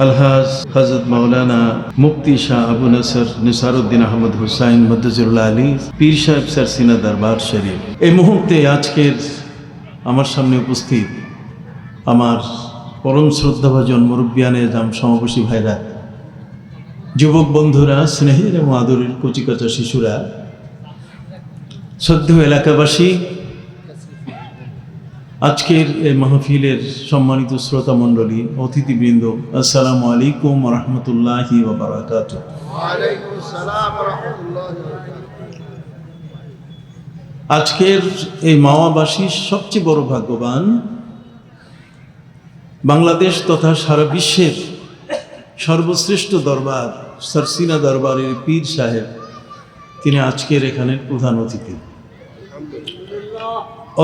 আলহাজ হযরত মাওলানা মুফতি শাহ আবু নসর নিসারউদ্দিন আহমদ হুসাইন মদ্দুজুল্লাহ আলী পীর সাহেব সারসিনা দরবার শরীফ। এই মুহূর্তে আজকের আমার সামনে উপস্থিত আমার পরম শ্রদ্ধাভাজন মুরব্বিয়ানে জাম সমাবেশী ভাইরা, যুবক বন্ধুরা, স্নেহের এবং আদরের কচিকাচা শিশুরা, শ্রদ্ধেয় এলাকাবাসী, আজকের এই মাহফিলের সম্মানিত শ্রোতা মণ্ডলী, অতিথিবৃন্দ, আসসালামু আলাইকুম ওয়া রাহমাতুল্লাহি ওয়া বারাকাতুহু। ওয়ালাইকুম আসসালাম ওয়া রাহমাতুল্লাহি ওয়া বারাকাতুহু। আজকের এই মাওয়াবাসী সবচেয়ে বড় ভাগ্যবান, বাংলাদেশ তথা সারা বিশ্বের সর্বশ্রেষ্ঠ দরবার সারসিনা দরবারের পীর সাহেব, তিনি আজকের এখানের প্রধান অতিথি।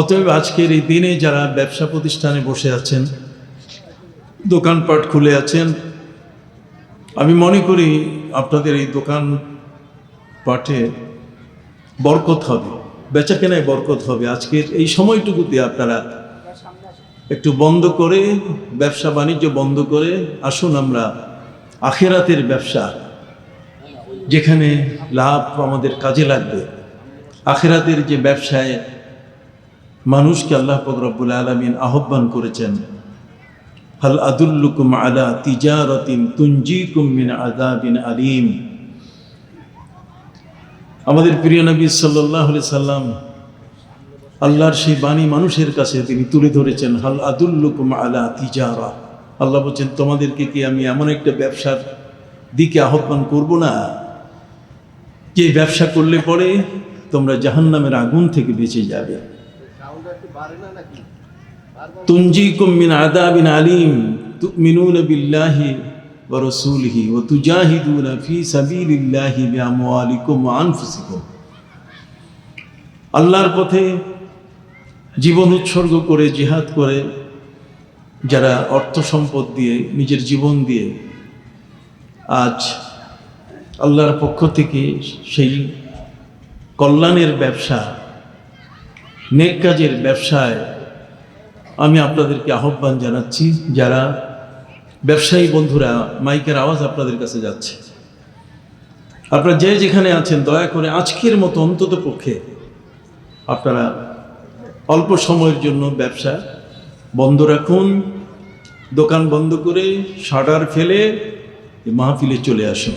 অতএব আজকের এই দিনে যারা ব্যবসা প্রতিষ্ঠানে বসে আছেন, দোকানপাট খুলে আছেন, আমি মনে করি আপনাদের এই দোকান পাটে বরকত হবে, বেচাকেনায় বরকত হবে। আজকের এই সময়টুকুতে আপনারা একটু বন্ধ করে, ব্যবসা বাণিজ্য বন্ধ করে আসুন আমরা আখিরাতের ব্যবসা, যেখানে লাভ আমাদের কাজে লাগবে, আখিরাতের যে ব্যবসায় মানুষকে আল্লাহ পাক রব্বুল আলামিন আহ্বান করেছেন, হাল আদুল্লুকুম আলা তিজারাতিন তুনজিকুম মিন আযাবিন আলীম। আমাদের প্রিয় নবী সাল্লাল্লাহু আলাইহি সাল্লাম আল্লাহর সেই বাণী মানুষের কাছে তিনি তুলে ধরেছেন, হাল আদুল্লুকুম আলা তিজারা। আল্লাহ বলছেন, তোমাদেরকে কি আমি এমন একটা ব্যবসার দিকে আহ্বান করব না, যে ব্যবসা করলে পরে তোমরা জাহান্নামের আগুন থেকে বেঁচে যাবে। তুনজিকুম মিন আযাবিন আলীম তুমিনুনা বিল্লাহি ওয়া রাসূলিহি ওয়া তুজাহিদুনা ফি সাবিলিল্লাহি বিআমওয়ালিকুম ওয়া আনফুসিকুম। আল্লাহর পথে জীবন উৎসর্গ করে, জিহাদ করে, যারা অর্থ সম্পদ দিয়ে, নিজের জীবন দিয়ে আজ আল্লাহর পক্ষ থেকে সেই কল্যাণের ব্যবসা, নেক কাজের ব্যবসায় আমি আপনাদেরকে আহ্বান জানাচ্ছি। যারা ব্যবসায়ী বন্ধুরা, মাইকের আওয়াজ আপনাদের কাছে যাচ্ছে, আপনারা যে যেখানে আছেন দয়া করে আজকের মতো অন্তত পক্ষে আপনারা অল্প সময়ের জন্য ব্যবসা বন্ধ রাখুন, দোকান বন্ধ করে শাটার ফেলে মাহফিলে চলে আসুন।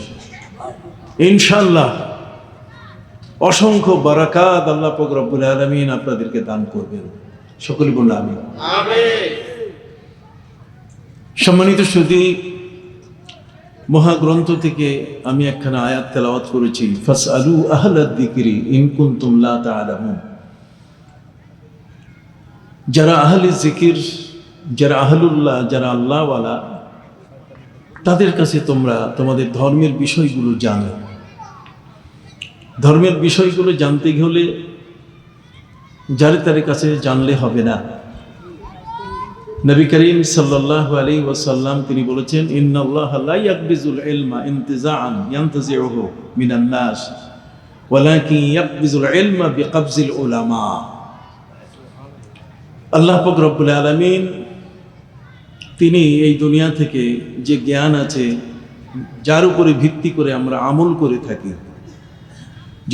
ইনশাআল্লাহ অসংখ্য বারাকাত আল্লাহ পাক রব্বুল আলামিন আপনাদেরকে দান করবেন। সকলে বলুন আমিন। আমিন। সম্মানিত সুধী, মহাগ্রন্থ থেকে আমি একখানা আয়াত তেলাওয়াত করেছি, ফাসআলু আহলাদ যিকরি ইন কুনতুম লা তা'লামুন। যারা আহলে জিকির, যারা আহলুল্লাহ, যারা আল্লাহওয়ালা, তাদের কাছে তোমরা তোমাদের ধর্মের বিষয়গুলো জানো। ধর্মের বিষয়গুলো জানতে হলে যারে তার কাছে জানলে হবে না। নবী করিম সাল্লাল্লাহু আলাইহি ওয়াসাল্লাম তিনি বলেছেন, ইন্নাল্লাহা লা ইয়াকবিজুল ইলমা ইনতিজাআন ইয়ানতাজিউহু মিনান নাস ওয়ালাকিন ইয়াকবিজুল ইলমা বিকবজিল উলামা। আল্লাহ পাক রব্বুল আলামিন তিনি এই দুনিয়া থেকে যে জ্ঞান আছে, যার উপরে ভিত্তি করে আমরা আমল করে থাকি,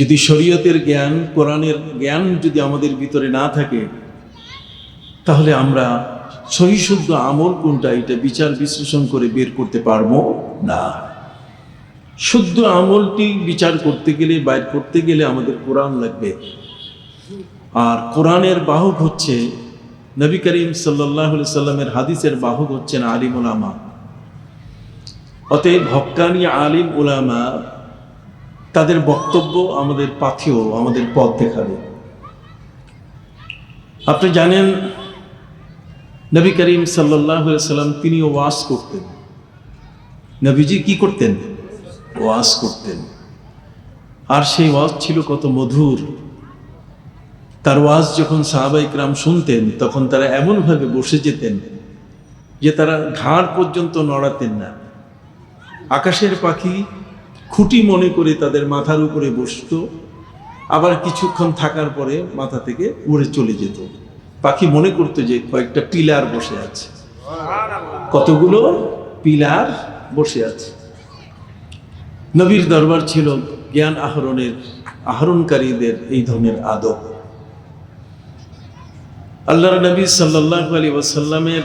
যদি শরীয়তের জ্ঞান, কোরআনের জ্ঞান যদি আমাদের ভিতরে না থাকে, তাহলে আমরা সহি শুদ্ধ আমল কোনটা এটা বিচার বিশ্লেষণ করে বের করতে পারবো না। শুদ্ধ আমলটি বিচার করতে গেলে, বাইর করতে গেলে আমাদের কোরআন লাগবে। আর কোরআনের বাহক হচ্ছে নবী করিম সাল্লাল্লাহু আলাইহি সাল্লামের হাদিসের বাহক হচ্ছেন আলিম উলামা। অতএব হক্কানি আলিম উলামা, তাদের বক্তব্য আমাদের পাথেয়, আমাদের পথ দেখাবে। আপনি জানেন নবী করিম সাল্লাল্লাহু আলাইহি সাল্লাম তিনিও ওয়াজ করতেন। নবীজি কি করতেন? ওয়াজ করতেন। আর সেই ওয়াজ ছিল কত মধুর। তার ওয়াজ যখন সাহাবায়ে কেরাম শুনতেন, তখন তারা এমনভাবে বসে যেতেন যে তারা ঘাড় পর্যন্ত নড়াতেন না। আকাশের পাখি খুঁটি মনে করে তাদের মাথার উপরে বসত, আবার কিছুক্ষণ থাকার পরে মাথা থেকে উড়ে চলে যেত। পাখি মনে করতো যে কয়েকটা পিলার বসে আছে, কতগুলো পিলার বসে আছে। নবীর দরবার ছিল জ্ঞান আহরণকারীদের এই ধরনের আদব। আল্লাহর নবী সাল্লাল্লাহু আলাইহি ওয়াসাল্লামের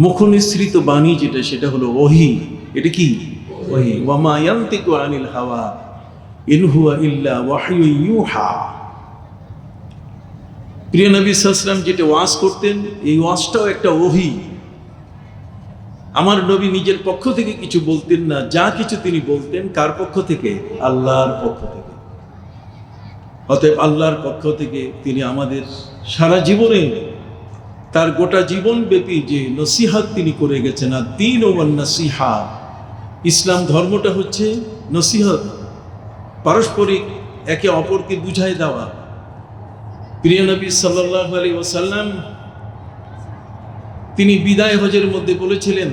মুখনিসৃত বাণী যেটা, সেটা হলো ওহী। এটা কি? ওহী। ওয়া মা ইয়ানতিকু আনিল হাওয়া ইন হুয়া ইল্লা ওয়াহয়ুন ইউহা। প্রিয় নবী সাল্লাল্লাহু আলাইহি ওয়াসাল্লাম যেটা ওয়াজ করতেন, এই ওয়াজটাও একটা ওহী। আমার নবী নিজের পক্ষ থেকে কিছু বলতেন না, যা কিছু তিনি বলতেন কার পক্ষ থেকে? আল্লাহর পক্ষ থেকে। অতএব আল্লাহর পক্ষ থেকে তিনি আমাদের সারা জীবনে, তার গোটা জীবন ব্যাপী যে নসিহত তিনি করে গেছেন, আর দ্বীন ওয়ান নাসিহা, ইসলাম ধর্মটা হচ্ছে নসিহত, পারস্পরিক একে অপরকে বুঝাই দেওয়া। প্রিয় নবী সাল্লাল্লাহু আলাইহি ওয়াসাল্লাম তিনি বিদায় হজের মধ্যে বলেছিলেন,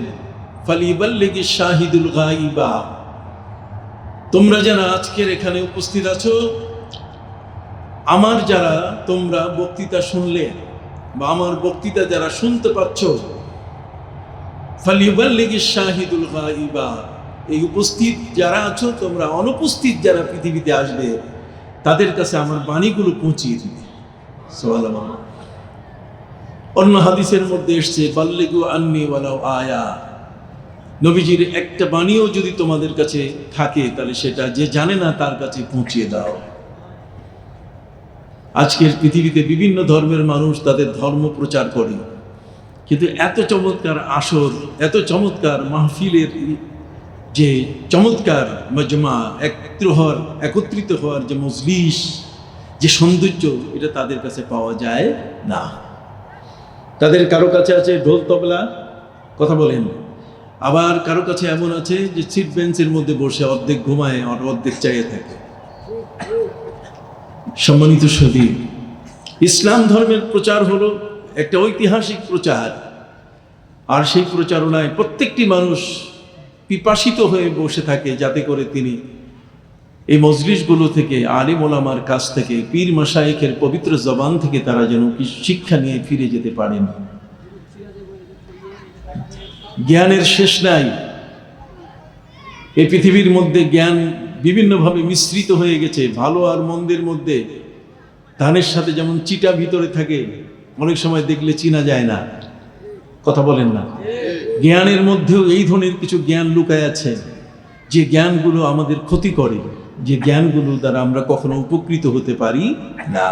ফালিবাল্লিগিশ শাহিদুল গায়বা, তোমরা যারা আজকের এখানে উপস্থিত আছো, আমার যারা তোমরা বক্তৃতা শুনলে বা আমার বক্তৃতা যারা শুনতে পাচ্ছ, ফালিবাল্লিগিশ শাহিদুল গায়বা, এই উপস্থিত যারা আছো তোমরা অনুপস্থিত যারা পৃথিবীতে আসবে তাদের কাছে আমার বাণীগুলো পৌঁছিয়ে দিবে। সুবহানাল্লাহ। অন্য হাদিসের মধ্যে এসছে, বাল্লিগু আন্নি ওয়ালাউ আয়া, নবীজির একটা বাণীও যদি তোমাদের কাছে থাকে তাহলে সেটা যে জানে না তার কাছে পৌঁছিয়ে দাও। আজকের পৃথিবীতে বিভিন্ন ধর্মের মানুষ তাদের ধর্ম প্রচার করে, কিন্তু এত চমৎকার আসর, এত চমৎকার মাহফিলের যে চমৎকার মজমা, একত্রিত হওয়ার যে মজলিস, যে সৌন্দর্য, এটা তাদের কাছে পাওয়া যায় না। তাদের কারো কাছে আছে ঢোল তবলা, কথা বলেন, আবার কারো কাছে এমন আছে যে সিট বেঞ্চের মধ্যে বসে অর্ধেক ঘুমায় আর অর্ধেক চাইয়ে থাকে। সম্মানিত সুধী, ইসলাম ধর্মের প্রচার হলো একটা ঐতিহাসিক প্রচার, আর সেই প্রচারণায় প্রত্যেকটি মানুষ পিপাসিত হয়ে বসে থাকে যাতে করে তিনি এই মজলিসগুলো থেকে, আলিম ওলামার কাছ থেকে, পীর মাশায়েখের পবিত্র জবান থেকে তারা যেন শিক্ষা নিয়ে ফিরে যেতে পারেন। জ্ঞানের শেষ নাই। এই পৃথিবীর মধ্যে জ্ঞান বিভিন্নভাবে মিশ্রিত হয়ে গেছে। ভালো আর মন্দের মধ্যে ধানের সাথে যেমন চিটা ভিতরে থাকে, অনেক সময় দেখলে চিনা যায় না, কথা বলেন না। জ্ঞানের মধ্যেও এই ধরনের কিছু জ্ঞান লুকায় আছে, যে জ্ঞানগুলো আমাদের ক্ষতি করে, যে জ্ঞানগুলো দ্বারা আমরা কখনো উপকৃত হতে পারি না।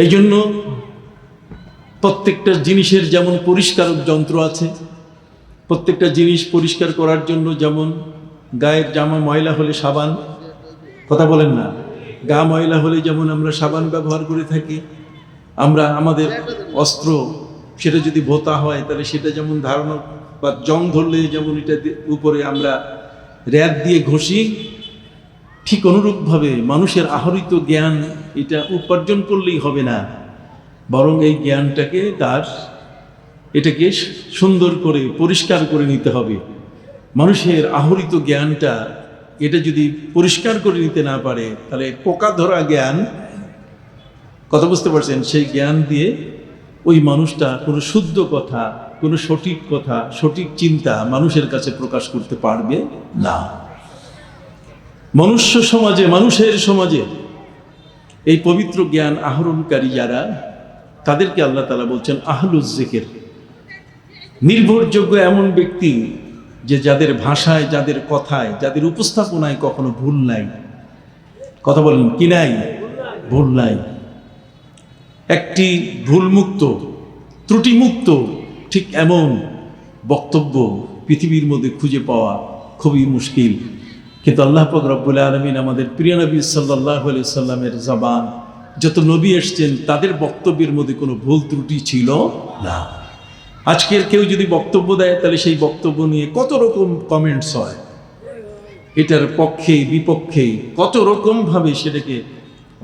এই জন্য প্রত্যেকটা জিনিসের যেমন পরিষ্কারক যন্ত্র আছে, প্রত্যেকটা জিনিস পরিষ্কার করার জন্য, যেমন গায়ের জামা ময়লা হলে সাবান, কথা বলেন না, গা ময়লা হলে যেমন আমরা সাবান ব্যবহার করে থাকি, আমরা আমাদের অস্ত্র সেটা যদি ভোতা হয় তাহলে সেটা যেমন ধারণা বা জং ধরলে যেমন এটা উপরে আমরা র্যাপ দিয়ে ঘষি, ঠিক অনুরূপভাবে মানুষের আহরিত জ্ঞান এটা উপার্জন করলেই হবে না, বরং এই জ্ঞানটাকে এটাকে সুন্দর করে পরিষ্কার করে নিতে হবে। মানুষের আহরিত জ্ঞানটা এটা যদি পরিষ্কার করে নিতে না পারে তাহলে পোকা ধরা জ্ঞান, কথা বুঝতে পারছেন, সেই জ্ঞান দিয়ে ওই মানুষটা কোনো শুদ্ধ কথা, কোনো সঠিক কথা, সঠিক চিন্তা মানুষের কাছে প্রকাশ করতে পারবে না। মানুষের সমাজে এই পবিত্র জ্ঞান আহরণকারী যারা, তাদেরকে আল্লাহ তাআলা বলছেন আহলুজ যিকির, নির্ভরযোগ্য এমন ব্যক্তি যে যাদের ভাষায়, যাদের কথায়, যাদের উপস্থাপনায় কখনো ভুল নাই, কথা বলেন কি নাই? ভুল নাই। একটি ভুলমুক্ত, ত্রুটিমুক্ত ঠিক এমন বক্তব্য পৃথিবীর মধ্যে খুঁজে পাওয়া খুবই মুশকিল। কিন্তু আল্লাহ পাক রব্বুল আলামিন আমাদের প্রিয় নবী সাল্লাল্লাহু আলাইহি সাল্লামের জবান, যত নবী এসছেন তাদের বক্তব্যের মধ্যে কোনো ভুল ত্রুটি ছিল না। আজকের কেউ যদি বক্তব্য দেয় তাহলে সেই বক্তব্য নিয়ে কত রকম কমেন্টস হয়, এটার পক্ষে বিপক্ষে কত রকমভাবে সেটাকে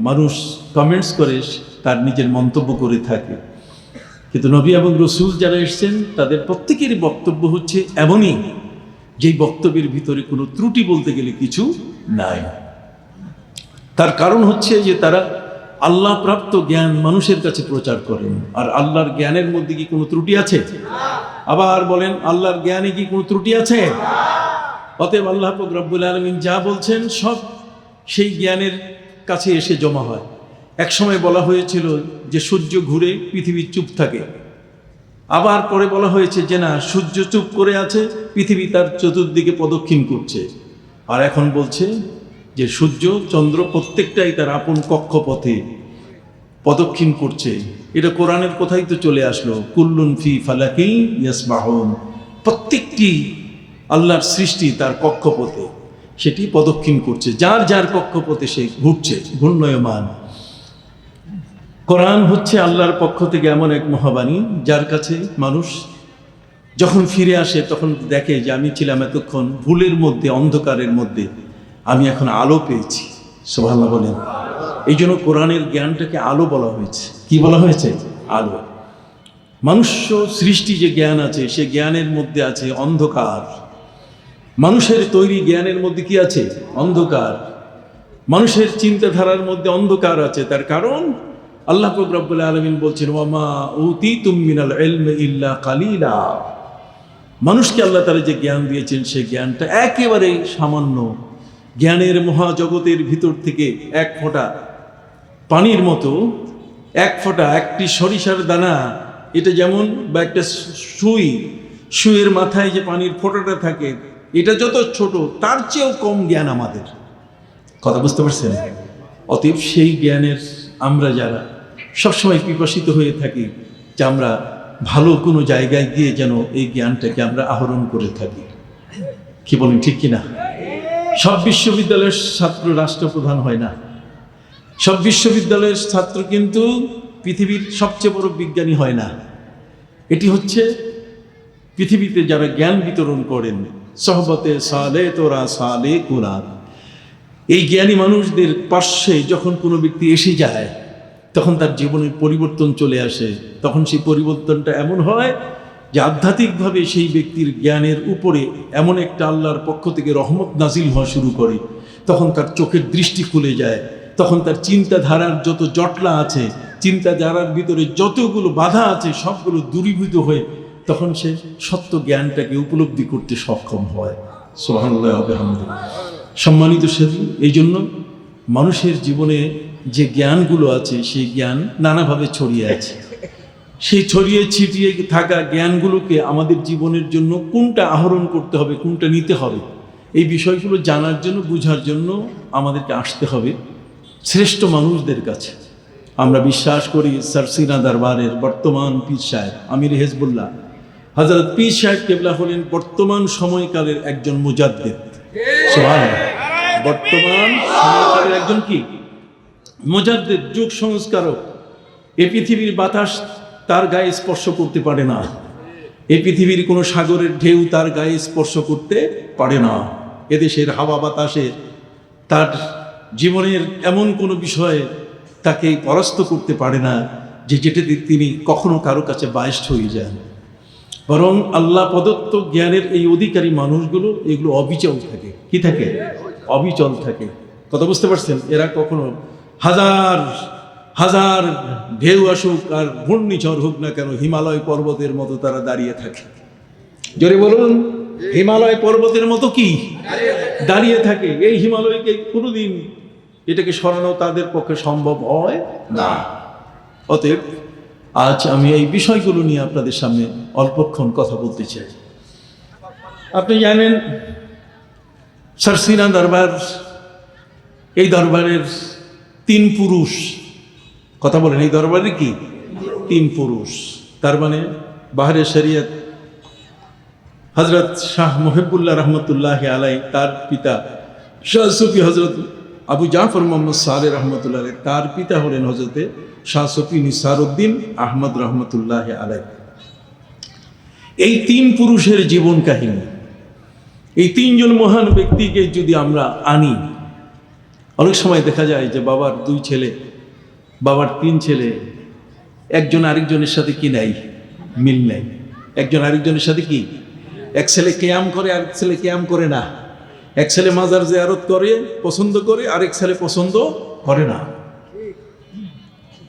মানুষ কমেন্টস করে, তার নিজের মন্তব্য করে থাকে। কিন্তু নবী এবং রসুল যারা এসছেন তাদের প্রত্যেকেরই বক্তব্য হচ্ছে এমনই, যেই বক্তব্যের ভিতরে কোনো ত্রুটি বলতে গেলে কিছু নাই। তার কারণ হচ্ছে যে তারা আল্লাহ প্রাপ্ত জ্ঞান মানুষের কাছে প্রচার করেন। আর আল্লাহর জ্ঞানের মধ্যে কি কোনো ত্রুটি আছে? আবার বলেন, আল্লাহর জ্ঞানে কি কোনো ত্রুটি আছে? অতএব আল্লাহ পাক রব্বুল আলামিন যা বলছেন সব সেই জ্ঞানের কাছে এসে জমা হয়। এক সময় বলা হয়েছিল যে সূর্য ঘুরে, পৃথিবী চুপ থাকে। আবার পরে বলা হয়েছে যে না, সূর্য চুপ করে আছে, পৃথিবী তার চতুর্দিকে প্রদক্ষিণ করছে। আর এখন বলছে যে সূর্য চন্দ্র প্রত্যেকটাই তার আপন কক্ষপথে প্রদক্ষিণ করছে। এটা কোরআনের কথাই তো চলে আসলো, কুল্লুন ফি ফালাকি ইয়াসবাহুন। প্রত্যেকটি আল্লাহর সৃষ্টি তার কক্ষপথে সেটি প্রদক্ষিণ করছে, যার যার কক্ষপথে সে ঘুরছে, ঘূর্ণয়মান। কোরআন হচ্ছে আল্লাহর পক্ষ থেকে এমন এক মহাবাণী, যার কাছে মানুষ যখন ফিরে আসে তখন দেখে যে আমি ছিলাম এতক্ষণ ভুলের মধ্যে, অন্ধকারের মধ্যে, আমি এখন আলো পেয়েছি। সুবহানাল্লাহ বলেন। এই জন্য কোরআনের জ্ঞানটাকে আলো বলা হয়েছে। কি বলা হয়েছে? আলো। মনুষ্য সৃষ্টি যে জ্ঞান আছে, সে জ্ঞানের মধ্যে আছে অন্ধকার। মানুষের তৈরি জ্ঞানের মধ্যে কি আছে? অন্ধকার। মানুষের চিন্তাধারার মধ্যে অন্ধকার আছে। তার কারণ আল্লাহ পাক রব্বুল আলামিন বলছেন, ওয়ামা উতিতুম মিনাল ইলমি ইল্লা কালিলা। মানুষকে আল্লাহ তাআলা যে জ্ঞান দিয়েছেন, সেই জ্ঞানটা একেবারে সামান্য। জ্ঞানের মহাজগতের ভিতর থেকে এক ফোঁটা পানির মতো, এক ফোঁটা, একটি সরিষার দানা, এটা যেমন, বা একটা সুইয়ের মাথায় যে পানির ফোঁটাটা থাকে, এটা যত ছোট, তার চেয়েও কম জ্ঞান আমাদের। কথা বুঝতে পারছেন? অতএব সেই জ্ঞানের আমরা যারা সবসময় পিপাসিত হয়ে থাকি, যে আমরা ভালো কোনো জায়গায় গিয়ে যেন এই জ্ঞানটাকে আমরা আহরণ করে থাকি। কি বলেন, ঠিক কিনা? সব বিশ্ববিদ্যালয়ের ছাত্র রাষ্ট্রপ্রধান হয় না। সব বিশ্ববিদ্যালয়ের ছাত্র কিন্তু পৃথিবীর সবচেয়ে বড় বিজ্ঞানী হয় না। এটি হচ্ছে পৃথিবীতে যারা জ্ঞান বিতরণ করেন, সহবতে সালে তোরা সালে কুরআন, এই জ্ঞানী মানুষদের পাশে যখন কোনো ব্যক্তি এসে যায়, তখন তার জীবনের পরিবর্তন চলে আসে। তখন সেই পরিবর্তনটা এমন হয় যে আধ্যাত্মিকভাবে সেই ব্যক্তির জ্ঞানের উপরে এমন একটা আল্লাহর পক্ষ থেকে রহমত নাজিল হওয়া শুরু করে। তখন তার চোখের দৃষ্টি খুলে যায়। তখন তার চিন্তাধারার যত জটলা আছে, চিন্তাধারার ভিতরে যতগুলো বাধা আছে, সবগুলো দূরীভূত হয়ে তখন সে সত্য জ্ঞানটাকে উপলব্ধি করতে সক্ষম হয়। সুবহানাল্লাহ ওয়া বিহামদিহি। সম্মানিত সাথী, এই জন্য মানুষের জীবনে যে জ্ঞানগুলো আছে, সেই জ্ঞান নানাভাবে ছড়িয়ে আছে। সেই ছড়িয়ে ছিটিয়ে থাকা জ্ঞানগুলোকে আমাদের জীবনের জন্য কোনটা আহরণ করতে হবে, কোনটা নিতে হবে, এই বিষয়গুলো জানার জন্য, বুঝার জন্য আমাদেরকে আসতে হবে শ্রেষ্ঠ মানুষদের কাছে। আমরা বিশ্বাস করি সারসিনা দরবারের বর্তমান পীর সাহেব আমির হেজবুল্লাহ হযরত পীর সাহেব কেবলা হলেন বর্তমান সময়কালের একজন মুজাদ্দিদ। সুবহানাল্লাহ। বর্তমান সময়কালের একজন কি? মুজাদ্দিদ, যুগ সংস্কারক। এই পৃথিবীর বাতাস তার গায়ে স্পর্শ করতে পারে না। এই পৃথিবীর কোনো সাগরের ঢেউ তার গায়ে স্পর্শ করতে পারে না। এদেশের হাওয়া বাতাসে তার জীবনের এমন কোনো বিষয়ে তাকে পরাস্ত করতে পারে না যে যেটাতে তিনি কখনো কারো কাছে বায়েস্ট হয়ে যান। বরং আল্লাহ প্রদত্ত জ্ঞানের এই অধিকারী মানুষগুলো, এগুলো অবিচল থাকে। কি থাকে? অবিচল থাকে। কথা বুঝতে পারছেন? এরা কখনো হাজার হাজার ঢেউ আসুক আর ঘূর্ণিঝড় হোক না কেন, হিমালয় পর্বতের মতো তারা দাঁড়িয়ে থাকে। জোরে বলুন, হিমালয় পর্বতের মতো কি দাঁড়িয়ে থাকে। এই হিমালয়কে কোনোদিন এটাকে সরানো তাদের পক্ষে সম্ভব হয় না। অতএব আজ আমি এই বিষয়গুলো নিয়ে আপনাদের সামনে অল্পক্ষণ কথা বলতে চাই। আপনি জানেন সারসিনা দরবার, এই দরবারের 3 পুরুষ। কথা বলেন, এই দরবারে কি 3 পুরুষ? তার মানে বাহরে শরিয়ত হযরত শাহ মুহিবুল্লাহ রহমতুল্লাহ আলাই, তার পিতা শাহ সুফি হযরত আবু জাফর মোহাম্মদ সালেহ রহমতুল্লাহ আলাই, তার পিতা হলেন হযরতে শাহ সুফি নিসারউদ্দিন আহমদ রহমতুল্লাহ আলাই। এই 3 পুরুষের জীবন কাহিনী, এই 3 জন মহান ব্যক্তিকে যদি আমরা আনি, অনেক সময় দেখা যায় যে বাবার 2 ছেলে, বাবার 3 ছেলে, একজন আরেকজনের সাথে কি নাই, মিল নাই। একজন আরেকজনের সাথে কি, এক ছেলে কিয়াম করে, আরেক ছেলে কিয়াম করে না। এক ছেলে মাজার জিয়ারত করে, পছন্দ করে, আরেক ছেলে পছন্দ করে না।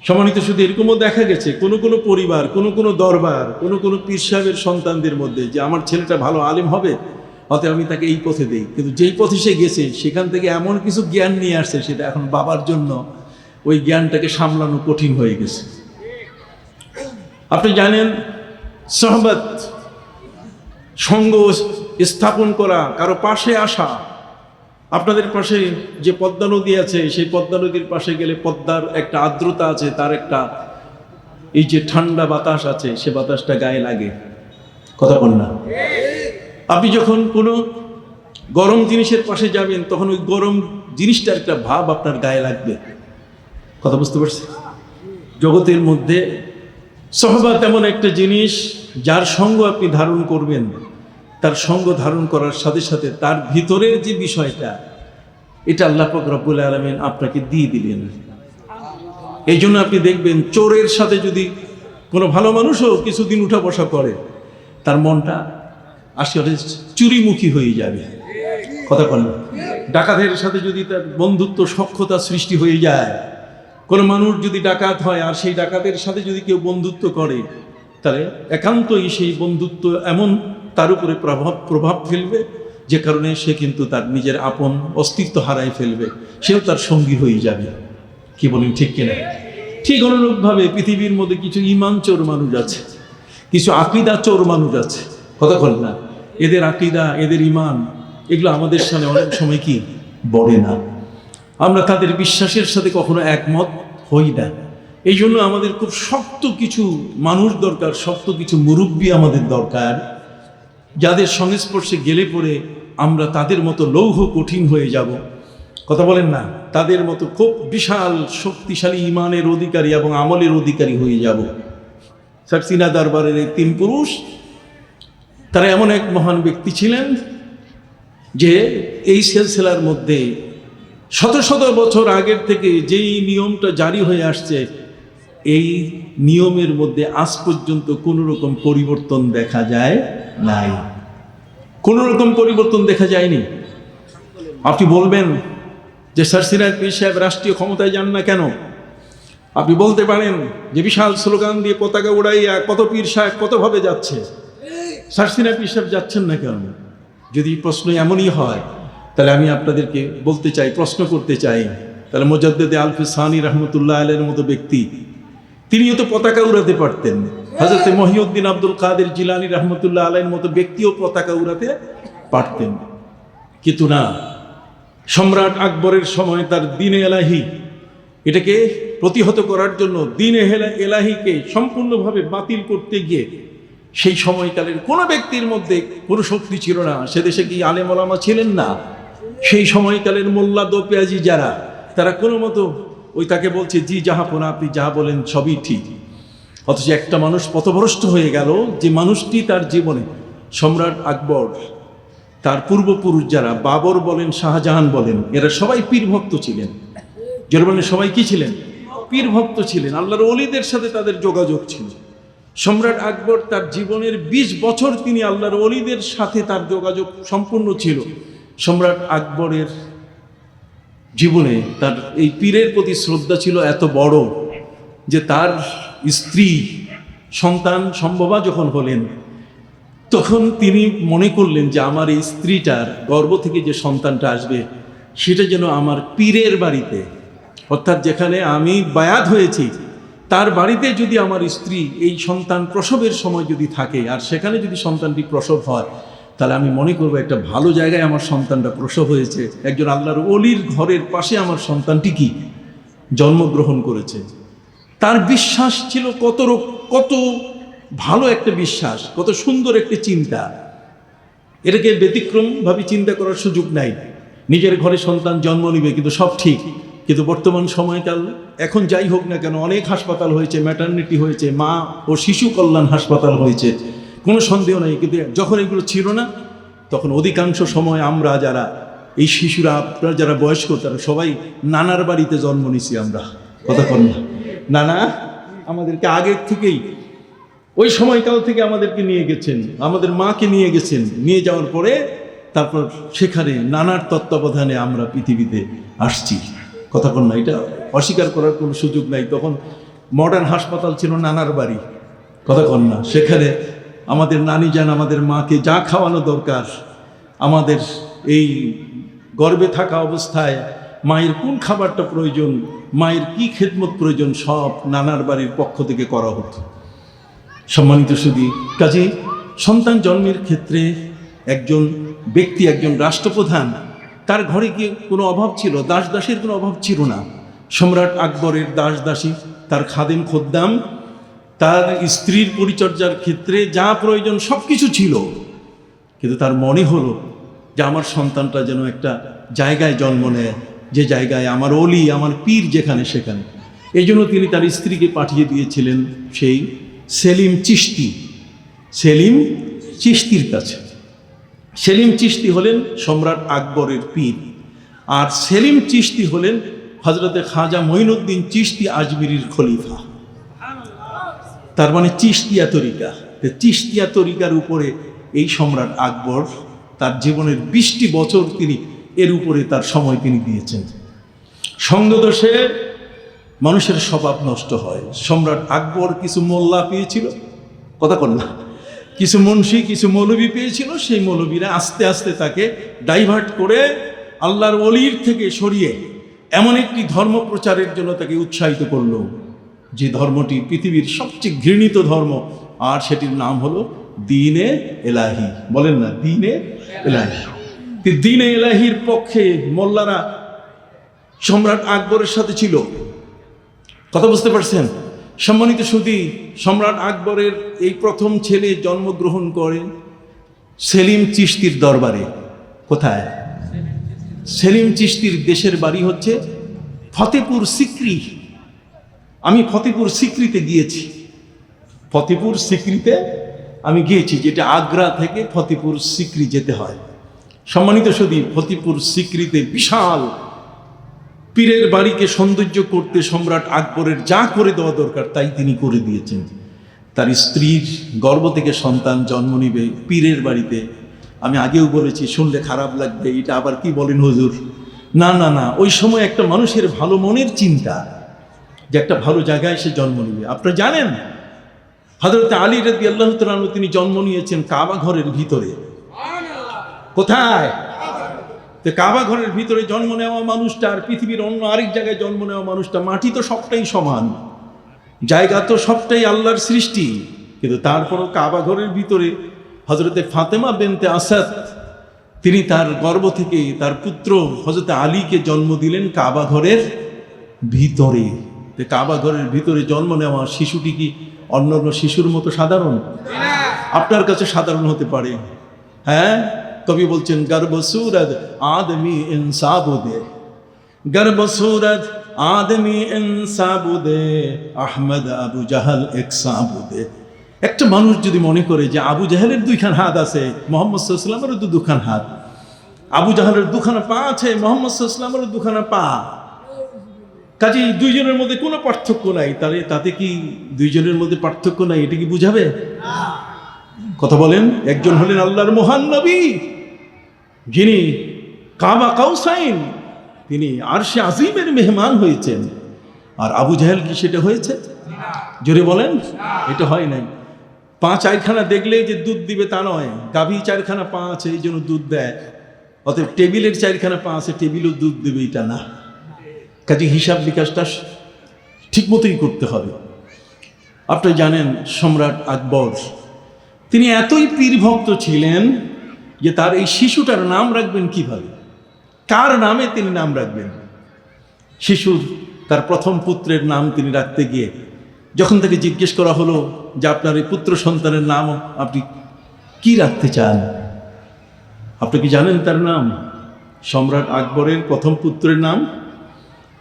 সম্মানিত, শুধু এরকমও দেখা গেছে কোনো কোনো পরিবার, কোনো কোনো দরবার, কোনো কোনো পীর সাহেবের সন্তানদের মধ্যে যে আমার ছেলেটা ভালো আলেম হবে, অতএব আমি তাকে এই পথে দেই। কিন্তু যেই পথে সে গেছে সেখান থেকে এমন কিছু জ্ঞান নিয়ে আসছে, সেটা এখন বাবার জন্য ওই জ্ঞানটাকে সামলানো কঠিন হয়ে গেছে। আপনি জানেন, সোহবত, সঙ্গ স্থাপন করা, কারো পাশে আসা। আপনাদের পাশে যে পদ্মা নদী আছে, সেই পদ্মা নদীর পাশে গেলে পদ্মার একটা আর্দ্রতা আছে, তার একটা এই যে ঠান্ডা বাতাস আছে, সে বাতাসটা গায়ে লাগে। কথা বল না? আপনি যখন কোনো গরম জিনিসের পাশে যাবেন, তখন ওই গরম জিনিসটার একটা ভাব আপনার গায়ে লাগবে। কথা বুঝতে পারছেন? জগতের মধ্যে সোহবত এমন একটা জিনিস, যার সঙ্গ আপনি ধারণ করবেন, তার সঙ্গ ধারণ করার সাথে সাথে তার ভিতরের যে বিষয়টা, এটা আল্লাহ পাক রব্বুল আলামিন আপনাকে দিয়ে দিলেন। এই জন্য আপনি দেখবেন, চোরের সাথে যদি কোনো ভালো মানুষও কিছুদিন উঠা বসা করে, তার মনটা আসলে চুরিমুখী হয়ে যাবে। কথা বল না? ডাকাতের সাথে যদি তার বন্ধুত্ব সখ্যতা সৃষ্টি হয়ে যায়, কোনো মানুষ যদি ডাকাত হয় আর সেই ডাকাতের সাথে যদি কেউ বন্ধুত্ব করে, তাহলে একান্তই সেই বন্ধুত্ব এমন তার উপরে প্রভাব ফেলবে, যে কারণে সে কিন্তু তার নিজের আপন অস্তিত্ব হারাই ফেলবে, সেও তার সঙ্গী হয়ে যাবে। কি বলেন, ঠিক কিনা? ঠিক অনুরূপভাবে পৃথিবীর মধ্যে কিছু ঈমান চোর মানুষ আছে, কিছু আকীদা চোর মানুষ আছে। কথা বল না? এদের আকীদা, এদের ঈমান, এগুলো আমাদের সামনে অনেক সময় কি বড়ে না। আমরা তাদের বিশ্বাসের সাথে কখনো একমত হই না। এই জন্য আমাদের খুব শক্ত কিছু মানুষ দরকার, শক্ত কিছু মুরব্বী আমাদের দরকার, যাদের সংস্পর্শে গেলে পরে আমরা তাদের মতো লৌহ কঠিন হয়ে যাব। কথা বলেন না? তাদের মতো খুব বিশাল শক্তিশালী ঈমানের অধিকারী এবং আমলের অধিকারী হয়ে যাব। সারসিনা দরবারের এই তিন পুরুষ, তারা এমন এক মহান ব্যক্তি ছিলেন যে এই সিলসিলার মধ্যে শত শত বছর আগের থেকে যেই নিয়মটা জারি হয়ে আসছে, এই নিয়মের মধ্যে আজ পর্যন্ত কোনো রকম পরিবর্তন দেখা যায় নাই। কোনো রকম পরিবর্তন দেখা যায়নি। আপনি বলবেন যে সারসিনার পীর সাহেব রাষ্ট্রীয় ক্ষমতায় যান না কেন? আপনি বলতে পারেন যে বিশাল স্লোগান দিয়ে পতাকা উড়াইয়া কত পীর সাহেব কতভাবে যাচ্ছে, সারসিনার পীর সাহেব যাচ্ছেন না কেন? যদি প্রশ্ন এমনই হয়, তাহলে আমি আপনাদেরকে বলতে চাই, প্রশ্ন করতে চাই, তাহলে মুজাদ্দেদে আলফে সানি রহমতুল্লাহ আলাইহির মতো ব্যক্তি, তিনিও তো পতাকা উড়াতে পারতেন। হযরত মহিউদ্দিন আব্দুল কাদের জিলানী রহমতুল্লাহ আলাইহির মতো ব্যক্তিও পতাকা উড়াতে পারতেন, কিন্তু না। সম্রাট আকবরের সময় তার দ্বীন এলাহি, এটাকে প্রতিহত করার জন্য দ্বীন এলাহিকে সম্পূর্ণভাবে বাতিল করতে গিয়ে সেই সময়কালের কোনো ব্যক্তির মধ্যে কোনো শক্তি ছিল না। সে দেশে কি আলেম ওলামা ছিলেন না? সেই সময়কালের মোল্লা দোপিয়াজি যারা, তারা কোনো মতো ওই তাকে বলছে জি জাহাপনা, আপনি যা বলেন সবই ঠিক। অথচ একটা মানুষ পথভ্রষ্ট হয়ে গেল, যে মানুষটি তার জীবনে, সম্রাট আকবর, তার পূর্বপুরুষ যারা, বাবর বলেন, শাহজাহান বলেন, এরা সবাই পীর ভক্ত ছিলেন। জার্মানির সবাই কি ছিলেন? পীর ভক্ত ছিলেন। আল্লাহর ওলিদের সাথে তাদের যোগাযোগ ছিল। সম্রাট আকবর তার জীবনের 20 বছর তিনি আল্লাহর ওলিদের সাথে তার যোগাযোগ সম্পূর্ণ ছিল। সম্রাট আকবরের জীবনে তার এই পীরের প্রতি শ্রদ্ধা ছিল এত বড় যে তার স্ত্রী সন্তান সম্ভবা যখন হলেন, তখন তিনি মনে করলেন যে আমার এই স্ত্রীটার গর্ভ থেকে যে সন্তানটা আসবে, সেটা যেন আমার পীরের বাড়িতে, অর্থাৎ যেখানে আমি বায়াত হয়েছি, তার বাড়িতে যদি আমার স্ত্রী এই সন্তান প্রসবের সময় যদি থাকে, আর সেখানে যদি সন্তানটি প্রসব হয়, তাহলে আমি মনে করবো একটা ভালো জায়গায় আমার সন্তানটা প্রসব হয়েছে, একজন আল্লাহর ওলির ঘরের পাশে আমার সন্তানটি কি জন্মগ্রহণ করেছে। তার বিশ্বাস ছিল কত ভালো একটা বিশ্বাস, কত সুন্দর একটা চিন্তা। এটাকে ব্যতিক্রমভাবে চিন্তা করার সুযোগ নাই। নিজের ঘরে সন্তান জন্ম নিবে, কিন্তু সব ঠিক। কিন্তু বর্তমান সময়কাল, এখন যাই হোক না কেন, অনেক হাসপাতাল হয়েছে, ম্যাটারনিটি হয়েছে, মা ও শিশু কল্যাণ হাসপাতাল হয়েছে, কোনো সন্দেহ নেই। কিন্তু যখন এগুলো ছিল না, তখন অধিকাংশ সময় আমরা যারা এই শিশুরা, আপনারা যারা বয়স্ক, তারা সবাই নানার বাড়িতে জন্ম নিছি আমরা। কথা কন না? নানা আমাদেরকে আগের থেকেই, ওই সময়কাল থেকে আমাদেরকে নিয়ে গেছেন, আমাদের মাকে নিয়ে গেছেন। নিয়ে যাওয়ার পরে তারপর সেখানে নানার তত্ত্বাবধানে আমরা পৃথিবীতে আসছি। কথা কন না? এটা অস্বীকার করার কোনো সুযোগ নাই। তখন মডার্ন হাসপাতাল ছিল নানার বাড়ি, কথা কন না। সেখানে আমাদের নানি যান আমাদের মাকে যা খাওয়ানো দরকার, আমাদের এই গর্ভে থাকা অবস্থায় মায়ের কোন খাবারটা প্রয়োজন, মায়ের কি খেদমত প্রয়োজন, সব নানার বাড়ির পক্ষ থেকে করা হতো। সম্মানিত সুধী, কাজে সন্তান জন্মের ক্ষেত্রে একজন ব্যক্তি, একজন রাষ্ট্রপ্রধান, তার ঘরে কি কোনো অভাব ছিল? দাস দাসীর কোনো অভাব ছিল না। সম্রাট আকবরের দাস দাসী, তার খাদেম খদ্দাম, তার স্ত্রীর পরিচর্যার ক্ষেত্রে যা প্রয়োজন সব কিছু ছিল। কিন্তু তার মনে হলো যে আমার সন্তানটা যেন একটা জায়গায় জন্ম নেয়, যে জায়গায় আমার অলি, আমার পীর যেখানে সেখানে। এই জন্য তিনি তার স্ত্রীকে পাঠিয়ে দিয়েছিলেন সেই সেলিম চিশতির কাছে। সেলিম চিশতি হলেন সম্রাট আকবরের পীর, আর সেলিম চিশতি হলেন হজরতে খাজা মঈনুদ্দিন চিশতি আজমিরির খলিফা। তার মানে চিশতিয়া তরিকা। চিশতিয়া তরিকার উপরে এই সম্রাট আকবর তার জীবনের 20টি বছর তিনি এর উপরে তার সময় তিনি দিয়েছেন। সঙ্গদোষে মানুষের স্বভাব নষ্ট হয়। সম্রাট আকবর কিছু মোল্লা পেয়েছিল, কথা কন না, কিছু মুন্সি, কিছু মৌলবি পেয়েছিল। সেই মৌলবীরা আস্তে আস্তে তাকে ডাইভার্ট করে আল্লাহর ওলির থেকে সরিয়ে এমন একটি ধর্ম প্রচারের জন্য তাকে উৎসাহিত করলো, যে ধর্মটি পৃথিবীর সবচেয়ে ঘৃণিত ধর্ম, আর সেটির নাম হলো দ্বীনে এলাহি। বলেন না, দ্বীনে এলাহি। দ্বীনে এলাহির পক্ষে মোল্লারা সম্রাট আকবরের সাথে ছিল। কথা বুঝতে পারছেন? সম্মানিত সুধী, সম্রাট আকবরের এই প্রথম ছেলে জন্মগ্রহণ করে সেলিম চিশতির দরবারে। কোথায়? সেলিম চিশতির দেশের বাড়ি হচ্ছে ফতেপুর সিক্রি। আমি ফতেপুর সিক্রিতে গিয়েছি, ফতেপুর সিক্রিতে আমি গিয়েছি, যেটা আগ্রা থেকে ফতেপুর সিক্রি যেতে হয়। সম্মানিত সুধী, ফতেপুর সিক্রিতে বিশাল পীরের বাড়িকে সৌন্দর্য করতে সম্রাট আকবরের যা করে দেওয়া দরকার তাই তিনি করে দিয়েছেন। তার স্ত্রীর গর্ভ থেকে সন্তান জন্ম নিবে পীরের বাড়িতে। আমি আগেও বলেছি, শুনলে খারাপ লাগবে, এটা আবার কি বলেন হুজুর? না না না, ওই সময় একটা মানুষের ভালো মনের চিন্তা যে একটা ভালো জায়গায় সে জন্ম নিবে। আপনারা জানেন হযরত আলী রাদিয়াল্লাহু তাআলা আনহু তিনি জন্ম নিয়েছেন কাবা ঘরের ভিতরে। কোথায়? তো কাবা ঘরের ভিতরে জন্ম নেওয়া মানুষটা আর পৃথিবীর অন্য আরেক জায়গায় জন্ম নেওয়া মানুষটা, মাটি তো সবটাই সমান, জায়গা তো সবটাই আল্লাহর সৃষ্টি, কিন্তু তারপরও কাবা ঘরের ভিতরে হযরতে ফাতেমা বিনতে আসাদ তিনি তার গর্ভ থেকে তার পুত্র হযরতে আলীকে জন্ম দিলেন কাবা ঘরের ভিতরে। কাবা ঘরের ভিতরে জন্ম নেওয়া শিশুটি কি অন্যান্য শিশুর মতো সাধারণ? আপনার কাছে সাধারণ হতে পারে, হ্যাঁ। কবি বলছেন, গর্ভসূরত আদমি ইনসাবুদে, গর্ভসূরত আদমি ইনসাবুদে, আহমদ আবু জাহাল একসাবুদে। একটা মানুষ যদি মনে করে যে আবু জাহেলের দুইখান হাত আছে, মুহাম্মদ সাল্লাল্লাহু আলাইহি ওয়াসাল্লামেরও তো দুখান হাত, আবু জাহেলের দুখানা পা আছে, মুহাম্মদ সাল্লাল্লাহু আলাইহি ওয়াসাল্লামেরও দুখানা পা, কাজেই দুইজনের মধ্যে কোনো পার্থক্য নাই, তাহলে তাতে কি দুইজনের মধ্যে পার্থক্য নাই এটা কি বুঝাবে? কথা বলেন। একজন হলেন আল্লাহর মহান নবী, যিনি কাবা কাউসাইন, তিনি আরশে আজিমের মেহমান হয়েছেন, আর আবু জাহেল কি সেটা হয়েছে? জোরে বলেন, এটা হয় নাই। পা চারখানা দেখলে যে দুধ দিবে তা নয়, গাভী চারখানা পা আছে এই জন্য দুধ দেয়, অতএব টেবিলের চারখানা পা আছে টেবিলও দুধ দেবে এটা না। কাজে হিসাব বিকাশটা ঠিক মতোই করতে হবে। আপনি জানেন সম্রাট আকবর তিনি এতই পীর ভক্ত ছিলেন যে তার এই শিশুটার নাম রাখবেন কিভাবে, কার নামে তিনি নাম রাখবেন। শিশুর তার প্রথম পুত্রের নাম তিনি রাখতে গিয়ে যখন তাকে জিজ্ঞেস করা হলো যে আপনার এই পুত্র সন্তানের নাম আপনি কি রাখতে চান, আপনি কি জানেন তার নাম? সম্রাট আকবরের প্রথম পুত্রের নাম,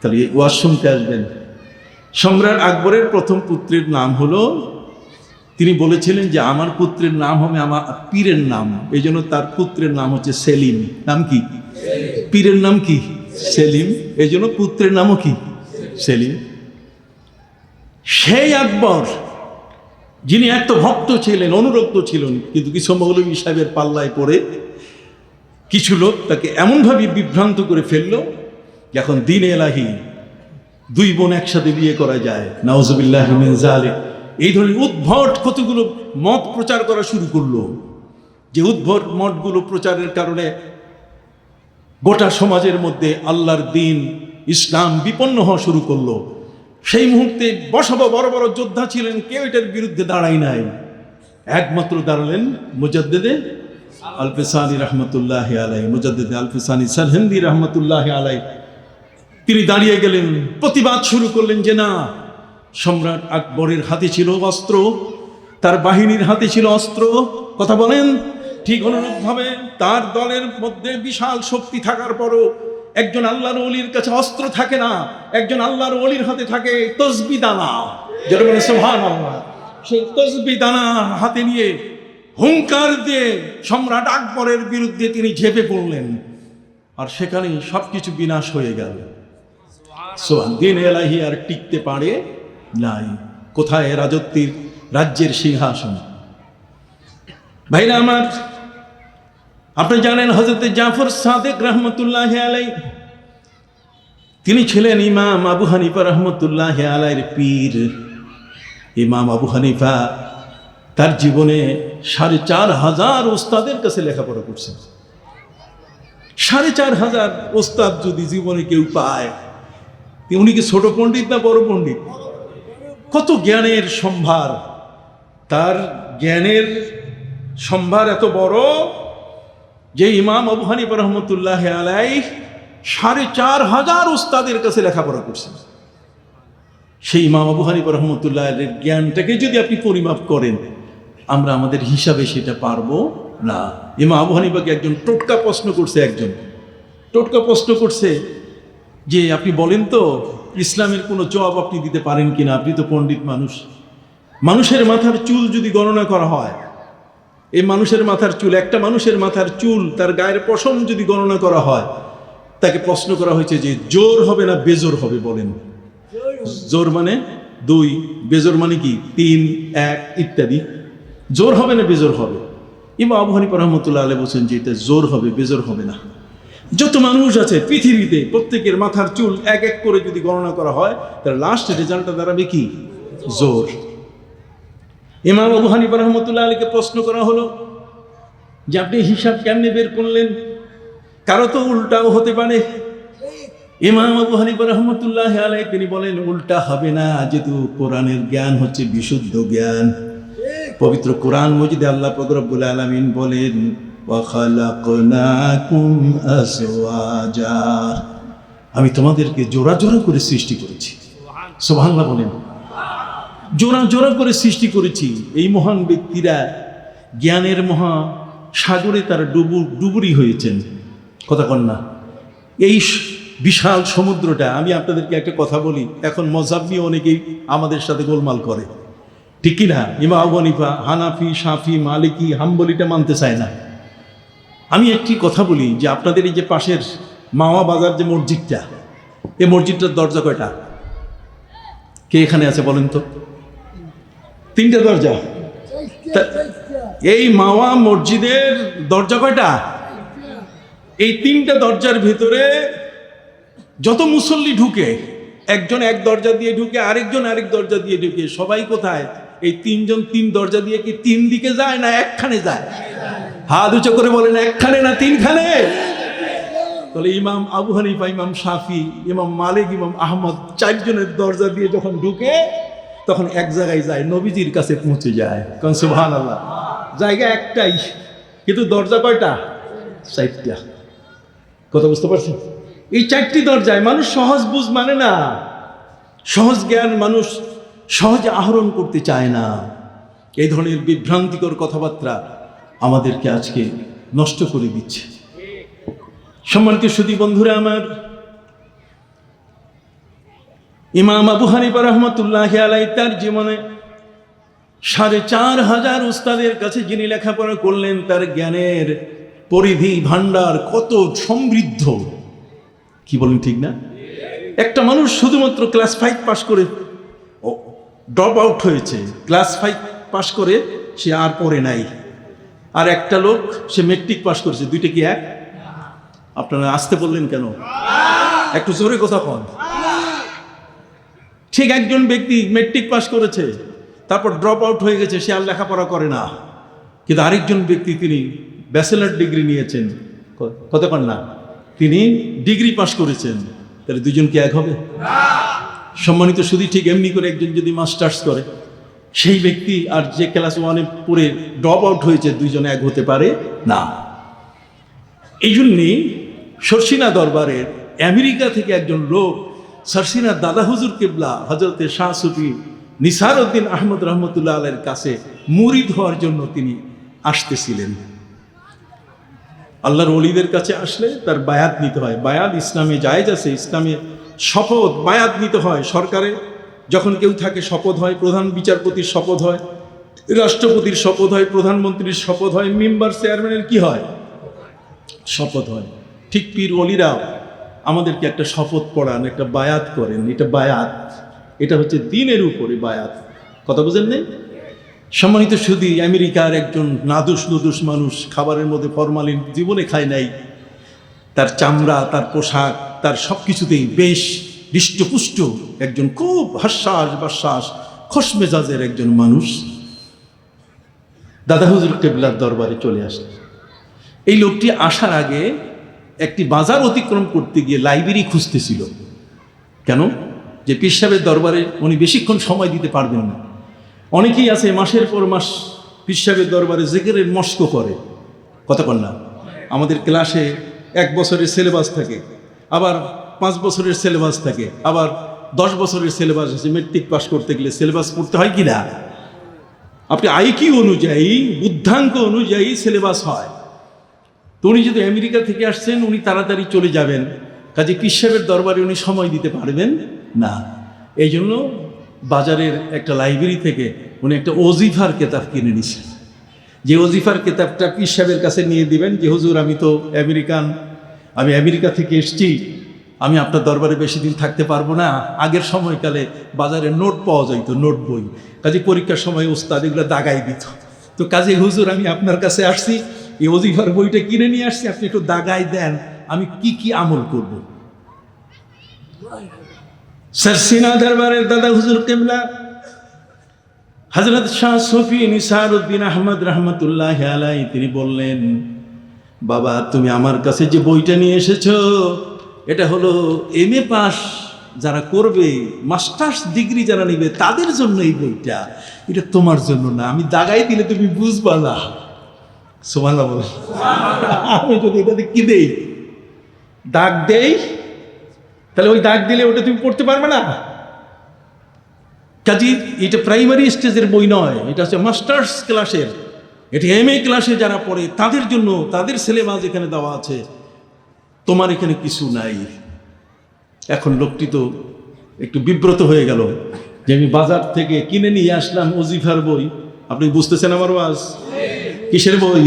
তাহলে ওয়াজ শুনতে আসবেন। সম্রাট আকবরের প্রথম পুত্রের নাম হলো, তিনি বলেছিলেন যে আমার পুত্রের নাম হবে আমার পীরের নাম, এই জন্য তার পুত্রের নাম হচ্ছে সেলিম। নাম কি? পীরের নাম কি? সেলিম, এই জন্য পুত্রের নামও কি? সেলিম। সেই আকবর যিনি এত ভক্ত ছিলেন, অনুরক্ত ছিলেন, কিন্তু কিছু মৌলভী সাহেবের পাল্লায় পড়ে কিছু লোক তাকে এমনভাবে বিভ্রান্ত করে ফেললো, এখন দ্বীন এলাহি দুই বোন একসাথে বিয়ে করা যায়, নাউজুবিল্লাহি মিন যালিক। এই ধরনের উদ্ভট কতগুলো মত প্রচার করা শুরু করলো, যে উদ্ভট মতগুলো প্রচারের কারণে গোটা সমাজের মধ্যে আল্লাহর দ্বীন ইসলাম বিপন্ন হওয়া শুরু করলো। সেই মুহূর্তে বড় বড় যোদ্ধা ছিলেন, কেউ এটার বিরুদ্ধে দাঁড়ায় নাই। একমাত্র দাঁড়ালেন মুজাদ্দেদে আল-ফিসানি রহমতুল্লাহি আলাইহি, মুজাদ্দেদে আল-ফিসানি সারহিন্দি রহমতুল্লাহি আলাইহি। তিনি দাঁড়িয়ে গেলেন, প্রতিবাদ শুরু করলেন যে না, সম্রাট আকবরের হাতে ছিল অস্ত্র, তার বাহিনীর হাতে ছিল অস্ত্র। কথা বলেন। ঠিক অনুরূপভাবে তার দলের মধ্যে বিশাল শক্তি থাকার পরও একজন আল্লাহর ওলির কাছে অস্ত্র থাকে না, একজন আল্লাহর ওলির হাতে থাকে তসবি দানা। যারা বলে সুবহানাল্লাহ, সেই তসবি দানা হাতে নিয়ে হুঙ্কার দিয়ে সম্রাট আকবরের বিরুদ্ধে তিনি ঝেঁপে পড়লেন, আর সেখানেই সবকিছু বিনাশ হয়ে গেল। দ্বীন এলাহি আর টিকতে পারে নাই। কোথায় রাজ্যের সিংহাসন? ভাইরা আমার, আপনি জানেন হযরত জাফর সাদিক রহমতুল্লাহি আলাইহি, তিনি ছিলেন ইমাম আবু হানিফা রহমতুল্লাহি আলাইহির পীর। ইমাম আবু হানিফা তার জীবনে ৪৫০০ ওস্তাদের কাছে লেখাপড়া করছেন। ৪৫০০ ওস্তাদ যদি জীবনে কেউ পায়, উনি কি ছোট পণ্ডিত না বড় পণ্ডিত? কত জ্ঞানের সম্ভার! তার জ্ঞানের সম্ভার এত বড় যে ইমাম আবু হানিফা রহমতুল্লাহি আলাইহি ৪৫০০ ওস্তাদের কাছে লেখাপড়া করছেন। সেই ইমাম আবু হানিফা রহমতুল্লাহ আলাইহির জ্ঞানটাকে যদি আপনি পরিমাপ করেন, আমরা আমাদের হিসাবে সেটা পারবো না। ইমাম আবু হানিফাকে একজন টোটকা প্রশ্ন করছে যে আপনি বলেন তো, ইসলামের কোনো জবাব আপনি দিতে পারেন কিনা? আপনি তো পণ্ডিত মানুষ। মানুষের মাথার চুল যদি গণনা করা হয়, এই মানুষের মাথার চুল, একটা মানুষের মাথার চুল, তার গায়ের পশম যদি গণনা করা হয়, তাকে প্রশ্ন করা হয়েছে যে জোর হবে না বেজোর হবে, বলেন। জোর মানে 2, বেজোর মানে কি 3, 1 ইত্যাদি। জোর হবে না বেজোর হবে? ইমাম আবু হানিফা রহমতুল্লাহ আলাইহি বলছেন যে এটা জোর হবে, বেজোর হবে না। যত মানুষ আছে পৃথিবীতে, প্রত্যেকের মাথার চুল এক এক করে যদি গণনা করা হয়, তার লাস্ট রেজাল্টটা দাঁড়াবে কি? জোর। ইমাম আবু হানিফা রহমতুল্লাহ আলাইহিকে প্রশ্ন করা হলো যে আপনি হিসাব কেমনে বের করলেন? কারো তো উল্টাও হতে পারে। ইমাম আবু হানিফা রহমতুল্লাহ আলাইহি তিনি বলেন উল্টা হবে না, যেহেতু কোরআনের জ্ঞান হচ্ছে বিশুদ্ধ জ্ঞান। পবিত্র কোরআন মজিদে আল্লাহ পাক রব্বুল আলামিন বলেন ওয়া খালাকনাকুম আজওয়াজা, আমি তোমাদেরকে জোড়া জোড়া করে সৃষ্টি করেছি। সুবহানাল্লাহ বলেন। জোড়া জোড়া করে সৃষ্টি করেছি। এই মহান ব্যক্তিরা জ্ঞানের মহা সাগরে তারা ডুবুরি হয়েছেন। কথা কন না? এই বিশাল সমুদ্রটা, আমি আপনাদেরকে একটা কথা বলি, এখন মযহাব নিয়ে অনেকেই আমাদের সাথে গোলমাল করে, ঠিক কি না? ইমাম আবু হানিফা হানাফি, শাফি, মালিকি, হাম্বলিটা মানতে চায় না। আমি একটি কথা বলি যে আপনাদের এই যে পাশের মাওয়া বাজার যে মসজিদটা, এই মসজিদটার দরজা কয়টা? কে এখানে আছে বলেন তো? 3টা দরজা। এই মাওয়া মসজিদের দরজা কয়টা? এই 3টা দরজার ভিতরে যত মুসল্লি ঢুকে, একজন এক দরজা দিয়ে ঢুকে, আরেকজন আরেক দরজা দিয়ে ঢুকে। সবাই কোথায়? এই 3 জন 3 দরজা দিয়ে কি 3 দিকে যায় না একখানে যায়? হাত উঁচু করে বলেন একখানে না 3খানে? তাহলে ইমাম আবু হানিফা, ইমাম শাফি, ইমাম মালিক, ইমাম আহমদ 4 জনের দরজা দিয়ে যখন ঢুকে, তখন এক জায়গায় যায়, নবীজির কাছে পৌঁছে যায়। কারণ সুবহানাল্লাহ, জায়গা একটাই, কিন্তু দরজা কয়টা? 4টা। কথা বুঝতে পারছেন? এই 4টি দরজায় মানুষ সহজ বুঝ মানে না, সহজ জ্ঞান মানুষ সহজে আহরণ করতে চায় না। এই ধরনের বিভ্রান্তিকর কথাবার্তা আমাদেরকে আজকে নষ্ট করে দিচ্ছে। সম্মানিত সুধী বন্ধুরা আমার, ইমাম আবু হানিফা রহমতুল্লাহি আলাইহি তার জীবনে ৪৫০০ উস্তাদের কাছে যিনি লেখাপড়া করলেন, তার জ্ঞানের পরিধি ভান্ডার কত সমৃদ্ধ, কি বলেন ঠিক না? একটা মানুষ শুধুমাত্র ক্লাস 5 পাশ করে ড্রপ আউট হয়েছে, ক্লাস 5 পাশ করে সে আর পড়ে নাই। আর একটা লোক সে মেট্রিক পাশ করেছে, দুইটা কি এক? আপনারা আসতে বললেন কেন? একটু জোরে কথা কন। ঠিক একজন ব্যক্তি মেট্রিক পাস করেছে, তারপর ড্রপ আউট হয়ে গেছে, সে আর লেখাপড়া করে না। কিন্তু আরেকজন ব্যক্তি তিনি ব্যাচেলার ডিগ্রি নিয়েছেন, কতক্ষণ না, তিনি ডিগ্রি পাস করেছেন, তাহলে দুজন কি এক হবে? সম্মানিত শুধু ঠিক এমনি করে একজন যদি মাস্টার্স করে, সেই ব্যক্তি আর যে ক্লাস 1-এ পড়ে ড্রপ আউট হয়েছে, দুইজনে এক হতে পারে না। এই জন্যেই শর্ষিনা দরবারের আমেরিকা থেকে একজন লোক শর্ষিনার দাদা হুজুর কিবলা হজরতে শাহ সুফি নিসার উদ্দিন আহমদ রহমতুল্লাহ আলাইহির কাছে মুরিদ হওয়ার জন্য তিনি আসতেছিলেন। আল্লাহর ওলিদের কাছে আসলে তার বায়াত নিতে হয়। বায়াত ইসলামে জায়েজ আছে, ইসলামে শপথ বায়াত নিতে হয়। সরকারে যখন কেউ থাকে শপথ হয়, প্রধান বিচারপতির শপথ হয়, রাষ্ট্রপতির শপথ হয়, প্রধানমন্ত্রীর শপথ হয়, মেম্বার চেয়ারম্যানের কি হয়? শপথ হয়। ঠিক পীর ওলিরা আমাদেরকে একটা শপথ পড়ান, একটা বায়াত করেন। এটা বায়াত, এটা হচ্ছে দ্বীনের উপরে বায়াত। কথা বুঝেন নেই? সম্মানিত শুধু আমেরিকার একজন নাদুস মানুষ, খাবারের মধ্যে ফরমালিন জীবনে খায় নাই, তার চামড়া, তার পোশাক, তার সব কিছুতেই বেশ হৃষ্টপুষ্ট একজন খুব হাস্যাস খোশ মেজাজের একজন মানুষ দাদা হুজুর কিবলার দরবারে চলে আসলেন। এই লোকটি আসার আগে একটি বাজার অতিক্রম করতে গিয়ে লাইব্রেরি খুঁজতেছিল। কেন? যে পীর সাহেবের দরবারে উনি বেশিক্ষণ সময় দিতে পারবেন না। অনেকেই আছে মাসের পর মাস পীর সাহেবের দরবারে জিকিরের মস্ক করে, কতক্ষণ না। আমাদের ক্লাসে 1 বছরের সিলেবাস থাকে, আবার 5 বছরের সিলেবাস থাকে, আবার 10 বছরের সিলেবাস আছে। মেট্রিক পাস করতে গেলে সিলেবাস পড়তে হয় কি না? আপনি আইকিউ অনুযায়ী, বুদ্ধাঙ্ক অনুযায়ী সিলেবাস হয়। তো উনি যদি আমেরিকা থেকে আসছেন, উনি তাড়াতাড়ি চলে যাবেন, কাজে পীর সাহেবের দরবারে উনি সময় দিতে পারবেন না। এই জন্য বাজারের একটা লাইব্রেরি থেকে উনি একটা ওজিফার কেতাব কিনে নিয়েছেন। যে ওজিফার কেতাবটা পীর সাহেবের কাছে নিয়ে দিবেন যে হুজুর আমি তো আমি আমেরিকা থেকে এসেছি, আমি আপনার দরবারে বেশি দিন থাকতে পারবো না। আগের সময়কালে বাজারে নোট পাওয়া যাইত, নোট বই, কাজে পরীক্ষার সময় ওস্তাদ এগুলো দাগাই দিত। তো কাজে হুজুর আমি আপনার কাছে আসছি, এই ওজিফার বইটা কিনে নিয়ে আসছি, আপনি একটু দাগাই দেন, আমি কি আমল করব। শর্ষিনা দরবারের দাদা হুজুর কিবলা হযরত শাহ সুফি নিসার উদ্দিন আহমদ রহমতুল্লাহ আলাইহি তিনি বললেন, বাবা তুমি আমার কাছে যে বইটা নিয়ে এসেছো, এটা হলো MA পাস যারা করবে, মাস্টার্স ডিগ্রি যারা নেবে তাদের জন্য এই বইটা, এটা তোমার জন্য না। আমি দাগাই দিলে তুমি বুঝবা না। সুবহানাল্লাহ বল। আমি যদি এটাতে কি দেই, দাগ দেই, তাহলে ওই দাগ দিলে ওটা তুমি পড়তে পারবে না। কাজী এটা প্রাইমারি স্টেজের বই নয়, এটা হচ্ছে মাস্টার্স ক্লাসের, এটা MA ক্লাসে যারা পড়ে তাদের জন্য, তাদের সিলেবাস এখানে দেওয়া আছে, তোমার এখানে কিছু নাই। এখন লোকটি তো একটু বিব্রত হয়ে গেল যে আমি বাজার থেকে কিনে নিয়ে আসলাম ওজিফার বই। আপনি বুঝতেছেন আমার ওয়াজ? কিসের বই?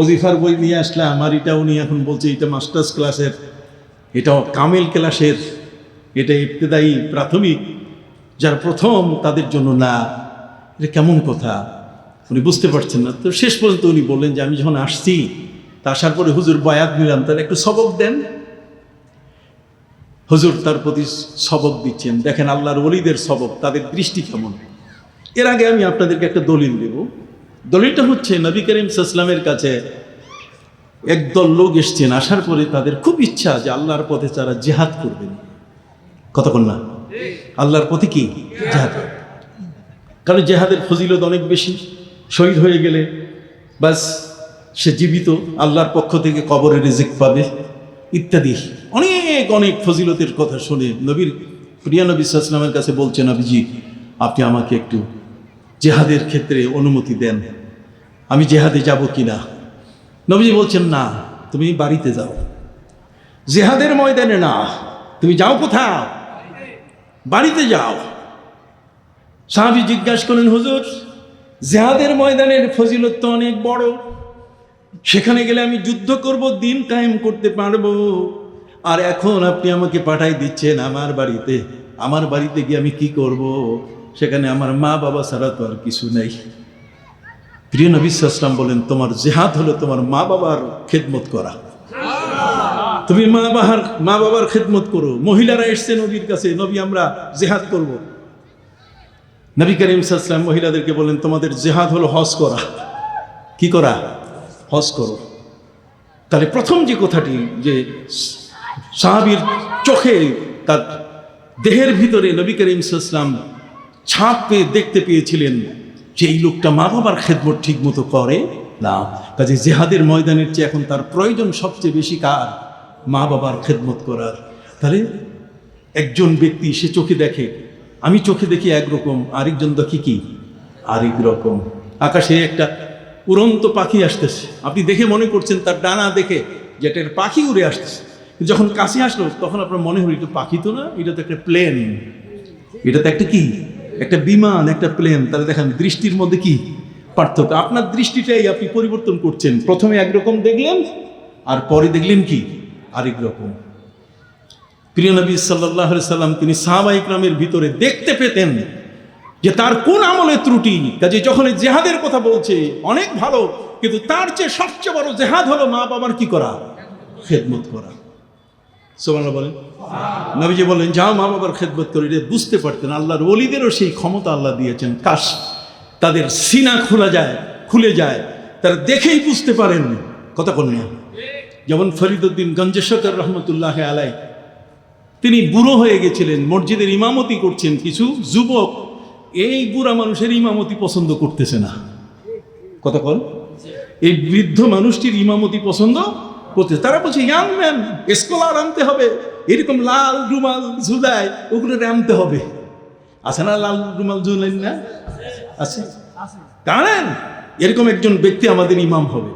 ওজিফার বই নিয়ে আসলাম, আর এটা উনি এখন বলছে এটা মাস্টার্স ক্লাসের, এটা কামিল ক্লাসের, এটা ইবতেদায়ী প্রাথমিক যারা প্রথম তাদের জন্য না। এটা কেমন কথা? উনি বুঝতে পারছেন না। তো শেষ পর্যন্ত উনি বললেন যে আমি যখন আসছি, তা আসার পরে হুজুর বায়াত নিলাম, তাহলে একটু সবক দেন। হুজুর তার প্রতি সবক দিচ্ছেন। দেখেন আল্লাহর ওলিদের সবক, তাদের দৃষ্টি কেমন। এর আগে আমি আপনাদেরকে একটা দলিল দেব। দলিলটা হচ্ছে নবী করিম সাল্লাল্লাহু আলাইহি ওয়াসাল্লামের কাছে একদল লোক এসছেন, আসার পরে তাদের খুব ইচ্ছা যে আল্লাহর পথে তারা জিহাদ করবেন। কতক্ষণ না? আল্লাহর পথে কি জিহাদ? কারণ জিহাদের ফজিলত অনেক বেশি। শহীদ হয়ে গেলে বাস সে জীবিত, আল্লাহর পক্ষ থেকে কবরে রিজিক পাবে ইত্যাদি অনেক ফজিলতের কথা শুনে নবীর প্রিয় নবী সাল্লাল্লাহু আলাইহি ওয়াসাল্লামের কাছে বলছেন, নবীজি আপনি আমাকে একটু জিহাদের ক্ষেত্রে অনুমতি দেন, আমি জিহাদে যাব কিনা। নবীজি বলছেন না, তুমি বাড়িতে যাও, জিহাদের ময়দানে না, তুমি যাও কোথাও? বাড়িতে যাও। সাহাবী জিজ্ঞাসা করলেন, হুজুর জিহাদের ময়দানের ফজিলত তো অনেক বড়, সেখানে গেলে আমি যুদ্ধ করব, দিন কায়েম করতে পারবো, আর এখন আপনি আমাকে পাঠাই দিচ্ছেন আমার বাড়িতে গিয়ে আমি কি করব? সেখানে আমার মা বাবা ছাড়া তো আর কিছু নেই। প্রিয় নবী সাল্লাল্লাহু আলাইহি ওয়াসাল্লাম বলেন, তোমার জিহাদ হলো তোমার মা বাবার খেদমত করা, তুমি মা বাবার খেদমত করো। মহিলারা এসছে নবীর কাছে, নবী আমরা জেহাদ করব। নবী করিম সাল্লাল্লাহু আলাইহি ওয়াসাল্লাম মহিলাদেরকে বলেন, তোমাদের জেহাদ হলো হজ করা। কি করা? হজ করো। তাহলে প্রথম যে কথাটি, যে সাহাবীর চোখে, তার দেহের ভিতরে নবী করিম সাল্লাল্লাহু আলাইহি ওয়াসাল্লাম ছাপ পেয়ে দেখতে পেয়েছিলেন যে এই লোকটা মা বাবার খেদমত ঠিক মতো করে না। কাজে জেহাদের ময়দানের চেয়ে এখন তার প্রয়োজন সবচেয়ে বেশি কার? মা বাবার খেদমত করার। তাহলে একজন ব্যক্তি সে চোখে দেখে, আমি চোখে দেখি একরকম, আরেকজন দেখি কি আরেক রকম। আকাশে একটা উড়ন্ত পাখি আসতেছে, আপনি দেখে মনে করছেন তার ডানা দেখে যে এটার পাখি উড়ে আসতেছে, যখন কাছে আসলো তখন আপনার মনে হলো এটা পাখি তো না, এটা তো একটা প্লেন, এটা তো একটা কি, একটা বিমান, একটা প্লেন। তাহলে দেখেন দৃষ্টির মধ্যে কি পার্থক্য। আপনার দৃষ্টিটাই আপনি পরিবর্তন করছেন। প্রথমে একরকম দেখলেন আর পরে দেখলেন কি আরেক রকম। প্রিয় নবী সাল্লাল্লাহু আলাইহি সাল্লাম তিনি সাহাবা ইকরামের ভিতরে দেখতে পেতেন যে তার কোন আমলে ত্রুটি। কাজে যখন জেহাদের কথা বলছে অনেক ভালো, কিন্তু তার চেয়ে সবচেয়ে বড় জেহাদ হলো মা বাবার কি করা? খেদমত করা। সুবহানাল্লাহ বলেন। নবীজি বলেন, যাও মা বাবার খেদমত করে। এটা বুঝতে পারতেন। আল্লাহর ওলিদেরও সেই ক্ষমতা আল্লাহ দিয়েছেন। কাশ তাদের সিনা খুলে যায়, তারা দেখেই বুঝতে পারেন কথা কোন না। যেমন ফরিদউদ্দিন গঞ্জেশকর রহমতুল্লাহ আলাই, তিনি বুড়ো হয়ে গেছিলেন, মসজিদের ইমামতি করছেন। কিছু যুবক এই বুড়া মানুষের ইমামতি পছন্দ করতেছে না। কতক্ষণ এই বৃদ্ধ মানুষটির ইমামতি পছন্দ করতেছে। তারা বলছে, ইয়াং ম্যান, স্কলার আনতে হবে, এরকম লাল রুমাল ঝুলায় ওগুলো আনতে হবে। আছে না লাল রুমাল ঝুলেন না? আছে, জানেন এরকম একজন ব্যক্তি আমাদের ইমাম হবে।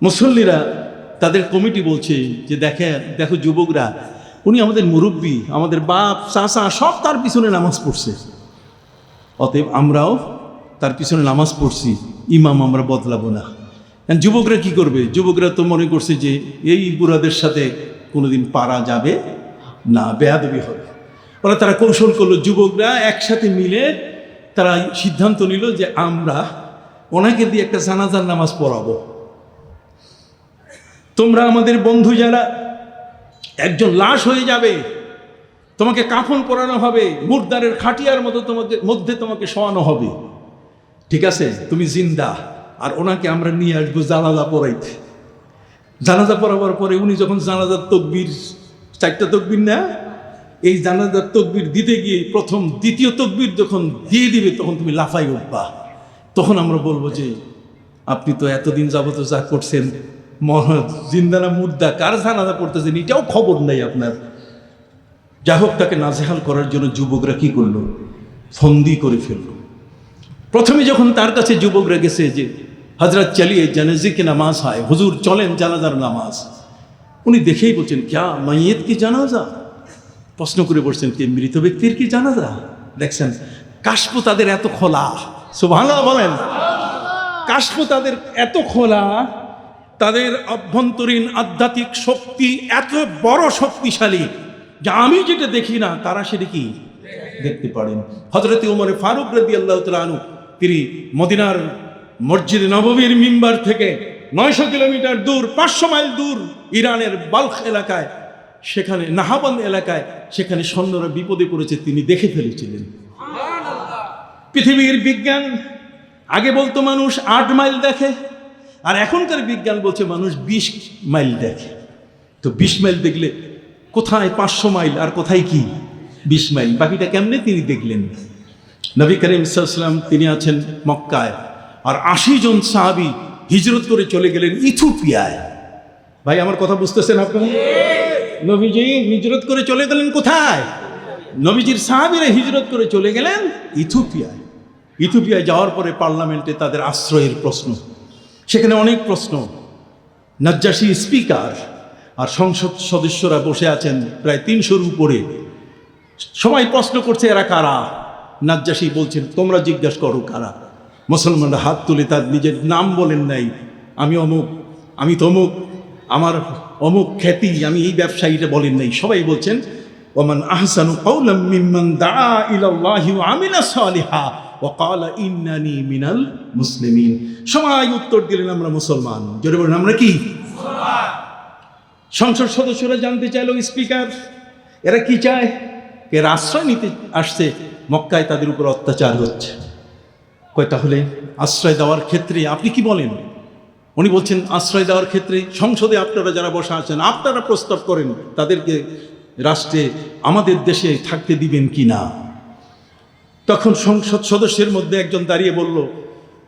মুসল্লিরা তাদের কমিটি বলছে যে দেখো যুবকরা, উনি আমাদের মুরব্বী, আমাদের বাপ চাচা সব তার পিছনে নামাজ পড়ছে, অতএব আমরাও তার পিছনে নামাজ পড়ছি, ইমাম আমরা বদলাবো না। যুবকরা কি করবে? যুবকরা তো মনে করছে যে এই বুড়াদের সাথে কোনোদিন পারা যাবে না, বেয়াদবি হবে। তারা কৌশল করলো, যুবকরা একসাথে মিলে তারা সিদ্ধান্ত নিল যে আমরা ওনাকে দিয়ে একটা জানাজার নামাজ পড়াবো। তোমরা আমাদের বন্ধু যারা, একজন লাশ হয়ে যাবে, তোমাকে কাফন পরানো হবে, মুর্দারের খাটিয়ার মতো মধ্যে তোমাকে শোয়ানো হবে, ঠিক আছে? তুমি জিন্দা, আর ওনাকে আমরা নিয়ে আসবো জানাজা পড়াইতে। জানাজা পড়াবার পরে উনি যখন জানাজার তকবীর, 4টা তকবীর না, এই জানাজার তকবীর দিতে গিয়ে প্রথম দ্বিতীয় তকবীর যখন দিয়ে দিবে তখন তুমি লাফাই উঠবা। তখন আমরা বলবো যে আপনি তো এতদিন যাবত যা করছেন, জিন্দানা মুর্দা, কার জানাজা পড়তেছেন এটাও খবর নাই আপনার। যাই হোক, তাকে নাজেহাল করার জন্য যুবকরা কি করলো? ফন্দি করে ফেললো। প্রথমে যখন তার কাছে যুবকরা গেছে যে হজরত চালিয়ে জানাজে কি নামাজ হয়, হুজুর চলেন জানাজার নামাজ, উনি দেখেই বলছেন ক্যা মাইয়েত কি জানাজা? প্রশ্ন করে বলছেন কি মৃত ব্যক্তির কি জানাজা? দেখছেন কাশফ তাদের এত খোলা, সুবহানাল্লাহ বলেন। কাশফ তাদের এত খোলা, তাদের অভ্যন্তরীণ আধ্যাত্মিক শক্তি এত বড় শক্তিশালী যা আমি যেটা দেখি না তারা সেটা কি দেখতে পারেন। হযরত ওমর ফারুক রাদিয়াল্লাহু তাআলা আনহু তিনি মদিনার মসজিদে নববীর মিম্বার থেকে 900 কিলোমিটার দূর, 500 মাইল দূর ইরানের বাল্খ এলাকায়, সেখানে নাহাবান এলাকায়, সেখানে সৈন্যরা বিপদে পড়েছে, তিনি দেখে ফেলেছিলেন। পৃথিবীর বিজ্ঞান আগে বলতো মানুষ 8 মাইল দেখে, আর এখনকার বিজ্ঞান বলছে মানুষ 20 মাইল দেখে। তো 20 মাইল দেখলে কোথায় 500 মাইল আর কোথায় কি 20 মাইল, বাকিটা কেমনে তিনি দেখলেন? নবী করিম সাল্লাল্লাহু আলাইহি ওয়াসাল্লাম তিনি আছেন মক্কায়, আর 80 জন সাহাবী হিজরত করে চলে গেলেন ইথিওপিয়ায়। ভাই আমার কথা বুঝতেছেন আপনারা? নবীজি হিজরত করে চলে গেলেন কোথায়? নবীজির সাহাবীরা হিজরত করে চলে গেলেন ইথিওপিয়ায়। ইথিওপিয়ায় যাওয়ার পরে পার্লামেন্টে তাদের আশ্রয়ের প্রশ্ন, সেখানে অনেক প্রশ্ন। নাজ্জাশী স্পিকার আর সংসদ সদস্যরা বসে আছেন প্রায় 300-র উপরে। সবাই প্রশ্ন করছে এরা কারা? নাজ্জাশী বলছেন তোমরা জিজ্ঞাসা করো কারা। মুসলমানরা হাত তুলে তার নিজের নাম বলেন নাই, আমি অমুক, আমি তমুক, আমার অমুক খ্যাতি, আমি এই ব্যবসায়ীটা বলেন নাই। সবাই বলছেন ওমান আহসানু কাওলাম মিম্মান দাআ ইলাল্লাহি ওয়া আমিলা সালিহা ওয়া ক্বালা ইন্নানি মিনাল মুসলিমিন। সবাই উত্তর দিলেন আমরা মুসলমান। জোরে বলেন আমরা কি মুসলমান। সংসদ সদস্যরা জানতে চাইলো, স্পিকার এরা কি চায়? এর আশ্রয় নিতে আসছে, মক্কায় তাদের উপর অত্যাচার হচ্ছে। কয় তাহলে আশ্রয় দেওয়ার ক্ষেত্রে আপনি কি বলেন? উনি বলছেন, আশ্রয় দেওয়ার ক্ষেত্রে সংসদে আপনারা যারা বসা আছেন আপনারা প্রস্তাব করেন তাদেরকে রাষ্ট্রে আমাদের দেশে থাকতে দিবেন কি না। তখন সংসদ সদস্যের মধ্যে একজন দাঁড়িয়ে বলল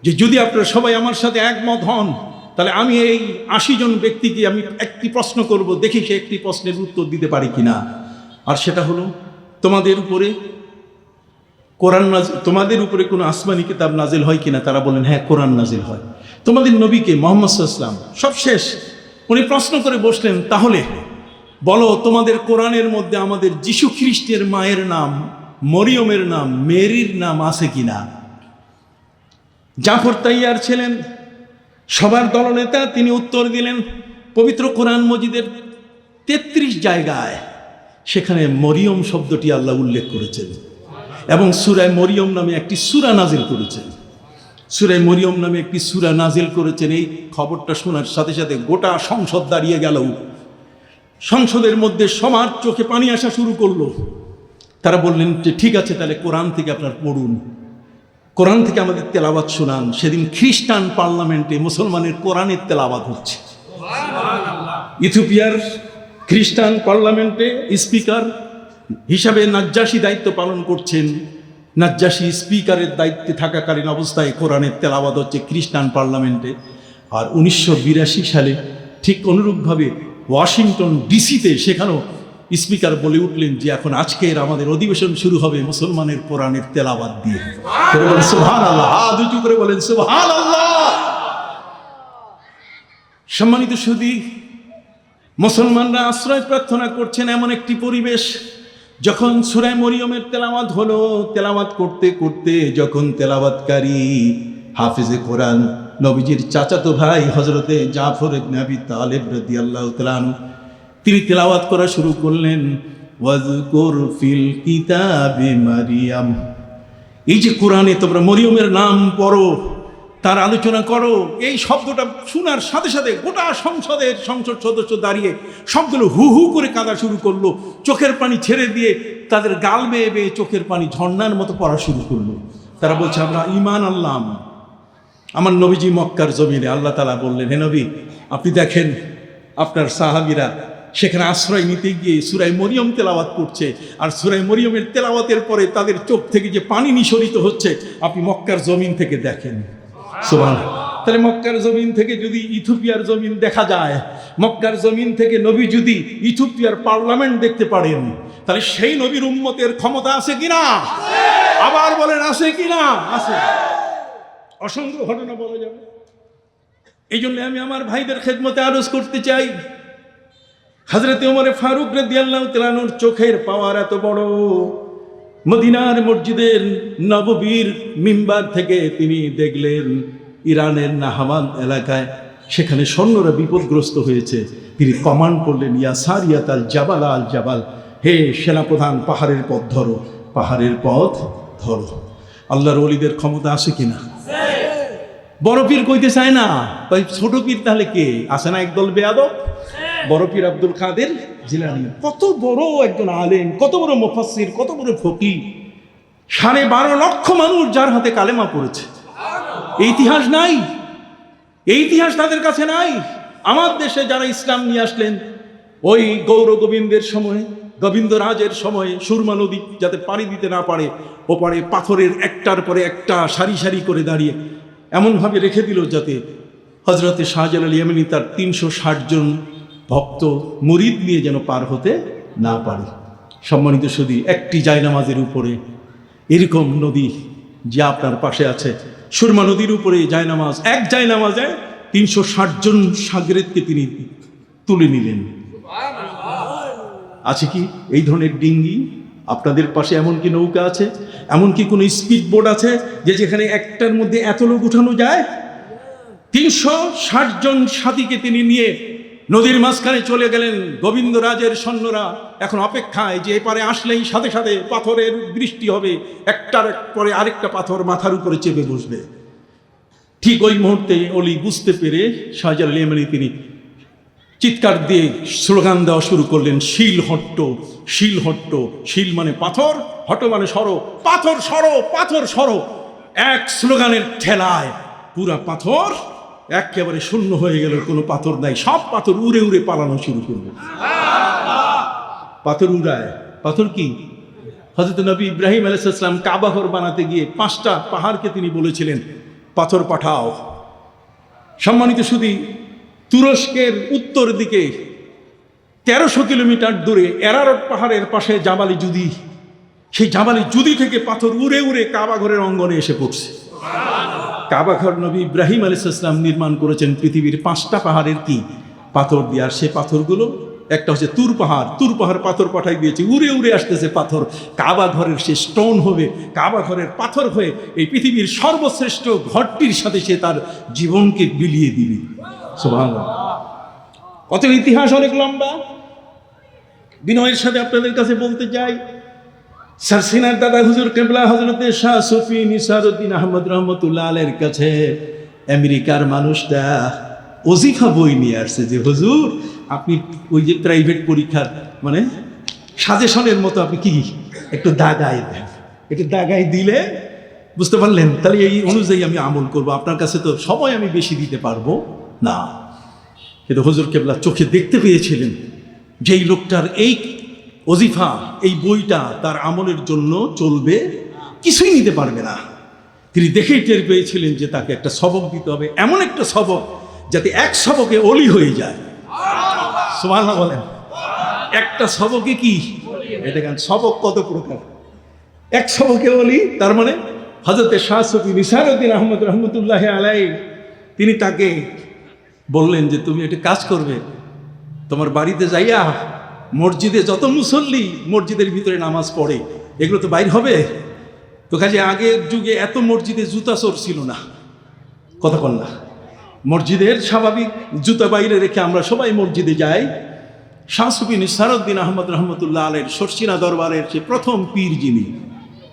যে যদি আপনারা সবাই আমার সাথে একমত হন তাহলে আমি এই 80 জন ব্যক্তিকে আমি একটি প্রশ্ন করব, দেখি সে একটি প্রশ্নের উত্তর দিতে পারি কিনা। আর সেটা হলো, তোমাদের উপরে কোরআন তোমাদের উপরে কোনো আসমানি কিতাব নাজিল হয় কিনা? তারা বলেন হ্যাঁ, কোরআন নাজিল হয়। তোমাদের নবীকে মুহাম্মদ সাল্লাল্লাহু আলাইহি ওয়াসাল্লাম, সব শেষ। উনি প্রশ্ন করে বসলেন, তাহলে বলো তোমাদের কোরআনের মধ্যে আমাদের যিশু খ্রিস্টের মায়ের নাম, মরিয়মের নাম, মেরির নাম আছে কিনা? জাফর তাইয়ার ছিলেন সবার দলনেতা, তিনি উত্তর দিলেন, পবিত্র কোরআন মজিদের 33 জায়গায় সেখানে মরিয়ম শব্দটি আল্লাহ উল্লেখ করেছেন এবং সূরা মরিয়ম নামে একটি সূরা নাজিল করেছেন। সূরা মরিয়ম নামে একটি সূরা নাজিল করেছেন। এই খবরটা শোনার সাথে সাথে গোটা সংসদ দাঁড়িয়ে গেল। সংসদের মধ্যে সবার চোখে পানি আসা শুরু করলো। তারা বললেন যে ঠিক আছে, তাহলে কোরআন থেকে আপনার পড়ুন, কোরআন থেকে আমাদের তেলাওয়াত শোনান। সেদিন খ্রিস্টান পার্লামেন্টে মুসলমানের কোরআনের তেলাওয়াত হচ্ছে। ইথিওপিয়ার খ্রিস্টান পার্লামেন্টে স্পিকার হিসাবে নাজ্জাশী দায়িত্ব পালন করছেন। নাজ্জাশী স্পিকারের দায়িত্বে থাকাকালীন অবস্থায় কোরআনের তেলাওয়াত হচ্ছে খ্রিস্টান পার্লামেন্টে। আর 1982 সালে ঠিক অনুরূপভাবে ওয়াশিংটন ডিসিতে সেখানেও স্পিকার বলে উঠলেন যে এখন আজকের আমাদের অধিবেশন শুরু হবে মুসলমানের কোরআনের তেলাওয়াত দিয়ে। সুবহানাল্লাহ, হাত উঁচু করে বলেন সুবহানাল্লাহ। সম্মানিত সুধী, মুসলমানরা আশ্রয় প্রার্থনা করছেন এমন একটি পরিবেশ, যখন সূরা মরিয়মের তেলাওয়াত হলো, তেলাওয়াত করতে করতে যখন তেলাওয়াতকারী হাফেজে কোরআন নবীজির চাচাতো ভাই হযরতে জাফর ইবনে আবি তালেব রাদিয়াল্লাহু তাআলা আনহু, তিনি তেলাওয়াত করা শুরু করলেন, ওয়াজকুর ফিল কিতাবি মারিয়াম। এই যে কোরআনে তোমরা মরিয়মের নাম পড়ো, তার আলোচনা করো, এই শব্দটা শোনার সাথে সাথে গোটা সংসদ সদস্য দাঁড়িয়ে সবগুলো হু হু করে কাঁদা শুরু করলো। চোখের পানি ছেড়ে দিয়ে তাদের গাল বেয়ে বেয়ে চোখের পানি ঝর্ণার মতো পড়া শুরু করলো। তারা বলছে আমরা ঈমান আনলাম। আমার নবীজি মক্কার জমিনে, আল্লাহ তাআলা বললেন, হে নবী আপনি দেখেন আপনার সাহাবীরা সেখানে আশ্রয় নিতে গিয়ে সূরা মরিয়ম তেলাওয়াত করছে, আর সূরা মরিয়মের তেলাওয়াতের পরে তাদের চোখ থেকে যে পানি নিঃসরিত হচ্ছে আপনি মক্কার জমিন থেকে দেখেন। সুবহানাল্লাহ। তাহলে মক্কার জমিন থেকে যদি ইথিওপিয়ার জমিন দেখা যায়, মক্কার জমিন থেকে নবী যদি ইথিওপিয়ার পার্লামেন্ট দেখতে পারেন, তাহলে সেই নবীর উম্মতের ক্ষমতা আছে কিনা? আবার বলেন আছে কিনা? আছে। অসংখ্য ঘটনা বলা যাবে। এই জন্য আমি আমার ভাইদের খেদমতে আরজ করতে চাই, হযরতে ওমর ফারুক রাদিয়াল্লাহু তাআলা আনহুর চোখের পাওয়ার এত বড়, মদিনার মসজিদের নববীর মিম্বার থেকে তিনি দেখলেন ইরানের নাহাওয়ান এলাকায় সেখানে সৈন্যরা বিপদগ্রস্ত হয়েছে। তিনি কমান্ড করলেন, ইয়া সারিয়াত আল জাবাল আল জাবাল, হে সেনাপ্রধান পাহাড়ের পথ ধরো, পাহাড়ের পথ ধরো। আল্লাহর ওলিদের ক্ষমতা আছে কিনা? বড় পীর কইতে চায় না, তাই ছোট পীর তাহলে কে? আসে না একদল বেয়াদব। বড় পীর আব্দুল কাদের জিলানী কত বড় একজন আলেম, কত বড় মুফাসসির, কত বড় ফকিহ, 12.5 লক্ষ মানুষ যার হাতে কালেমা পড়েছে। এই ইতিহাস নাই, এই ইতিহাস তাদের কাছে নাই। আমার দেশে যারা ইসলাম নিয়ে আসলেন ওই গৌর গোবিন্দের সময়, গোবিন্দরাজের সময়ে সুরমা নদী যাতে পাড়ি দিতে না পারে, ওপারে পাথরের একটার পরে একটা সারি সারি করে দাঁড়িয়ে এমনভাবে রেখে দিল যাতে হযরতে শাহজালাল ইয়েমেনি তার 360 জন ভক্ত মুরিদ নিয়ে যেন পার হতে না পারে। সম্মানিত সুধী, একটি জায়নামাজের উপরে এরকম নদী যে আপনার পাশে আছে, সুরমা নদীর উপরে জায়নামাজ, এক জায়নামাজে 360 জন সাগরেদকে তিনি তুলে নিলেন। আছে কি এই ধরনের ডিঙ্গি আপনাদের পাশে? এমন কি নৌকা আছে? এমন কি কোনো স্পিড বোট আছে যে যেখানে একটার মধ্যে এত লোক উঠানো যায়? 360 জন সাথীকে তিনি নিয়ে নদীর মাঝখানে চলে গেলেন। গোবিন্দরাজের সৈন্যরা এখন অপেক্ষায় যে এপারে আসলেই সাথে সাথে পাথরের বৃষ্টি হবে, একটার পরে আরেকটা পাথর মাথার উপরে চেপে বসবে। ঠিক ওই মুহূর্তে অলি বুঝতে পেরে শাহজালাল ইয়েমেনি তিনি চিৎকার দিয়ে স্লোগান দেওয়া শুরু করলেন, শিল হট্ট, শিল হট্ট। শিল মানে পাথর, হট্ট মানে সরো, পাথর সরো, পাথর সরো। এক স্লোগানের ঠেলায় পুরা পাথর একেবারে শূন্য হয়ে গেল, কোনো পাথর নাই, সব পাথর উড়ে উড়ে পালানো শুরু করলো। পাথর উড়ায়, পাথর কি? হযরত নবী ইব্রাহিম আলাইহিস সালাম কাবা ঘর বানাতে গিয়ে 5টা পাহাড়কে তিনি বলেছিলেন পাথর পাঠাও। সম্মানিত সুধী, তুরস্কের উত্তর দিকে 1300 কিলোমিটার দূরে এরারট পাহাড়ের পাশে জাবালি জুদি, সেই জাবালি জুদি থেকে পাথর উড়ে উড়ে কাবা ঘরের অঙ্গনে এসে পড়ছে। কাবা ঘর নবী ইব্রাহিম আলাইহিস সালাম নির্মাণ করেছেন পৃথিবীর 5টা পাহাড়ের কি পাথর দিয়ে। আর সে পাথরগুলো একটা হচ্ছে তুর পাহাড়, তুর পাহাড় পাথর পাঠাই দিয়েছে, উড়ে উড়ে আসতেছে পাথর, কাবা ঘরের সে স্টোন হবে, কাবা ঘরের পাথর হয়ে এই পৃথিবীর সর্বশ্রেষ্ঠ ঘরটির সাথে সে তার জীবনকে বিলিয়ে দিবে। সুবহানাল্লাহ। কত ইতিহাস অনেক লম্বা। বিনয়ের সাথে আপনাদের কাছে বলতে চাই, সারসিনার দাদা হুজুর কেবলা হযরতে শাহ সুফি নিসারউদ্দিন আহমদ রহমতুল্লাহ আলাইহির কাছে আমেরিকার মানুষটা ওজিফা বই নিয়ে আসছে যে হুজুর আপনি ওই যে প্রাইভেট পরীক্ষার মানে সাজেশনের মতো আপনি কি একটু দাগাই দেন, একটু দাগাই দিলে বুঝতে পারলেন, তাহলে এই অনুযায়ী আমি আমল করব, আপনার কাছে তো সময় আমি বেশি দিতে পারবো না। কিন্তু হুজুর কেবলা চোখে দেখতে পেয়েছিলেন যে এই লোকটার এই ওজিফা, এই বইটা তার আমলের জন্য চলবে, কিছুই নিতে পারবে না। তিনি দেখেই টের পেয়েছিলেন যে তাকে একটা সবক দিতে হবে, এমন একটা সবক যাতে এক সবকে অলি হয়ে যায়। সুবহানাল্লাহ বলেন। একটা সবকে কি এটা কেন, সবক কত প্রকার, এক সবকে অলি, তার মানে হযরতে শাহ সুফি নিসারউদ্দিন আহমদ রহমতুল্লাহ আলাইহি তিনি তাকে বললেন যে তুমি একটা কাজ করবে, তোমার বাড়িতে যাইয়া মসজিদে যত মুসল্লি মসজিদের ভিতরে নামাজ পড়ে এগুলো তো বাইর হবে তো, কাজে আগের যুগে এত মসজিদে জুতা চোর ছিল না, কথা বল না, মসজিদের স্বাভাবিক জুতা বাইরে রেখে আমরা সবাই মসজিদে যাই। শাহ সুফি নিসারউদ্দিন আহমদ রহমতুল্লাহ আলাইহির সরসিনা দরবারের সে প্রথম পীর যিনি,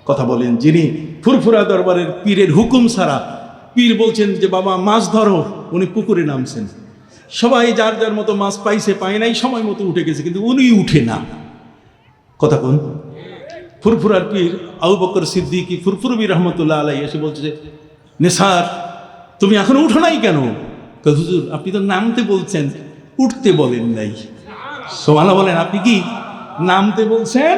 কথা বলেন, যিনি ফুরফুরা দরবারের পীরের হুকুম ছাড়া, পীর বলছেন যে বাবা মাছ ধরো, উনি পুকুরে নামছেন, সবাই যার যার মতো মাছ পাইছে পায় নাই, সময় মতো উঠে গেছে, কিন্তু উনি উঠে না, কথা কোন। ফুরফুরার পীর আবু বকর সিদ্দিকী ফুরফুরবি রহমতুল্লাহ আলাইহি এসে বলছে যে নেসার তুমি এখনো উঠো নাই কেন? হুজুর আপনি তো নামতে বলছেন, উঠতে বলেন নাই। সুবহানাল্লাহ বলেন। আপনি কি নামতে বলছেন,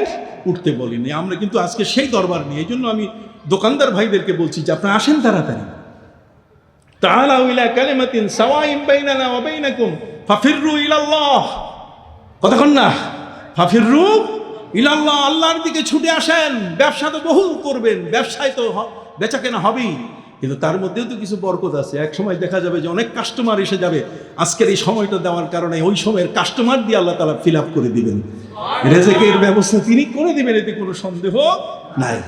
উঠতে বলেন নাই। আমরা কিন্তু আজকে সেই দরবার নিয়ে, এই জন্য আমি দোকানদার ভাইদেরকে বলছি যে আপনারা আসেন তাড়াতাড়ি, তাআলাউ ইলা কালিমাতিন সাওয়াইন বাইনানা ওয়া বাইনাকুম ফাফিররু ইলাল্লাহ, কতক্ষণ না, ফাফিররু ইলাল্লাহ, আল্লাহর দিকে ছুটে আসেন। ব্যবসা তো বহু করবেন, ব্যবসায় তো বেচা কেনা হবেই, কিন্তু তার মধ্যেও তো কিছু বরকত আছে। এক সময় দেখা যাবে যে অনেক কাস্টমার এসে যাবে, আজকের এই সময়টা দেওয়ার কারণে ওই সময়ের কাস্টমার দিয়ে আল্লাহ তাআলা ফিল আপ করে দিবেন, রিজিকের ব্যবস্থা তিনি করে দিবেন, এতে কোনো সন্দেহ নাই।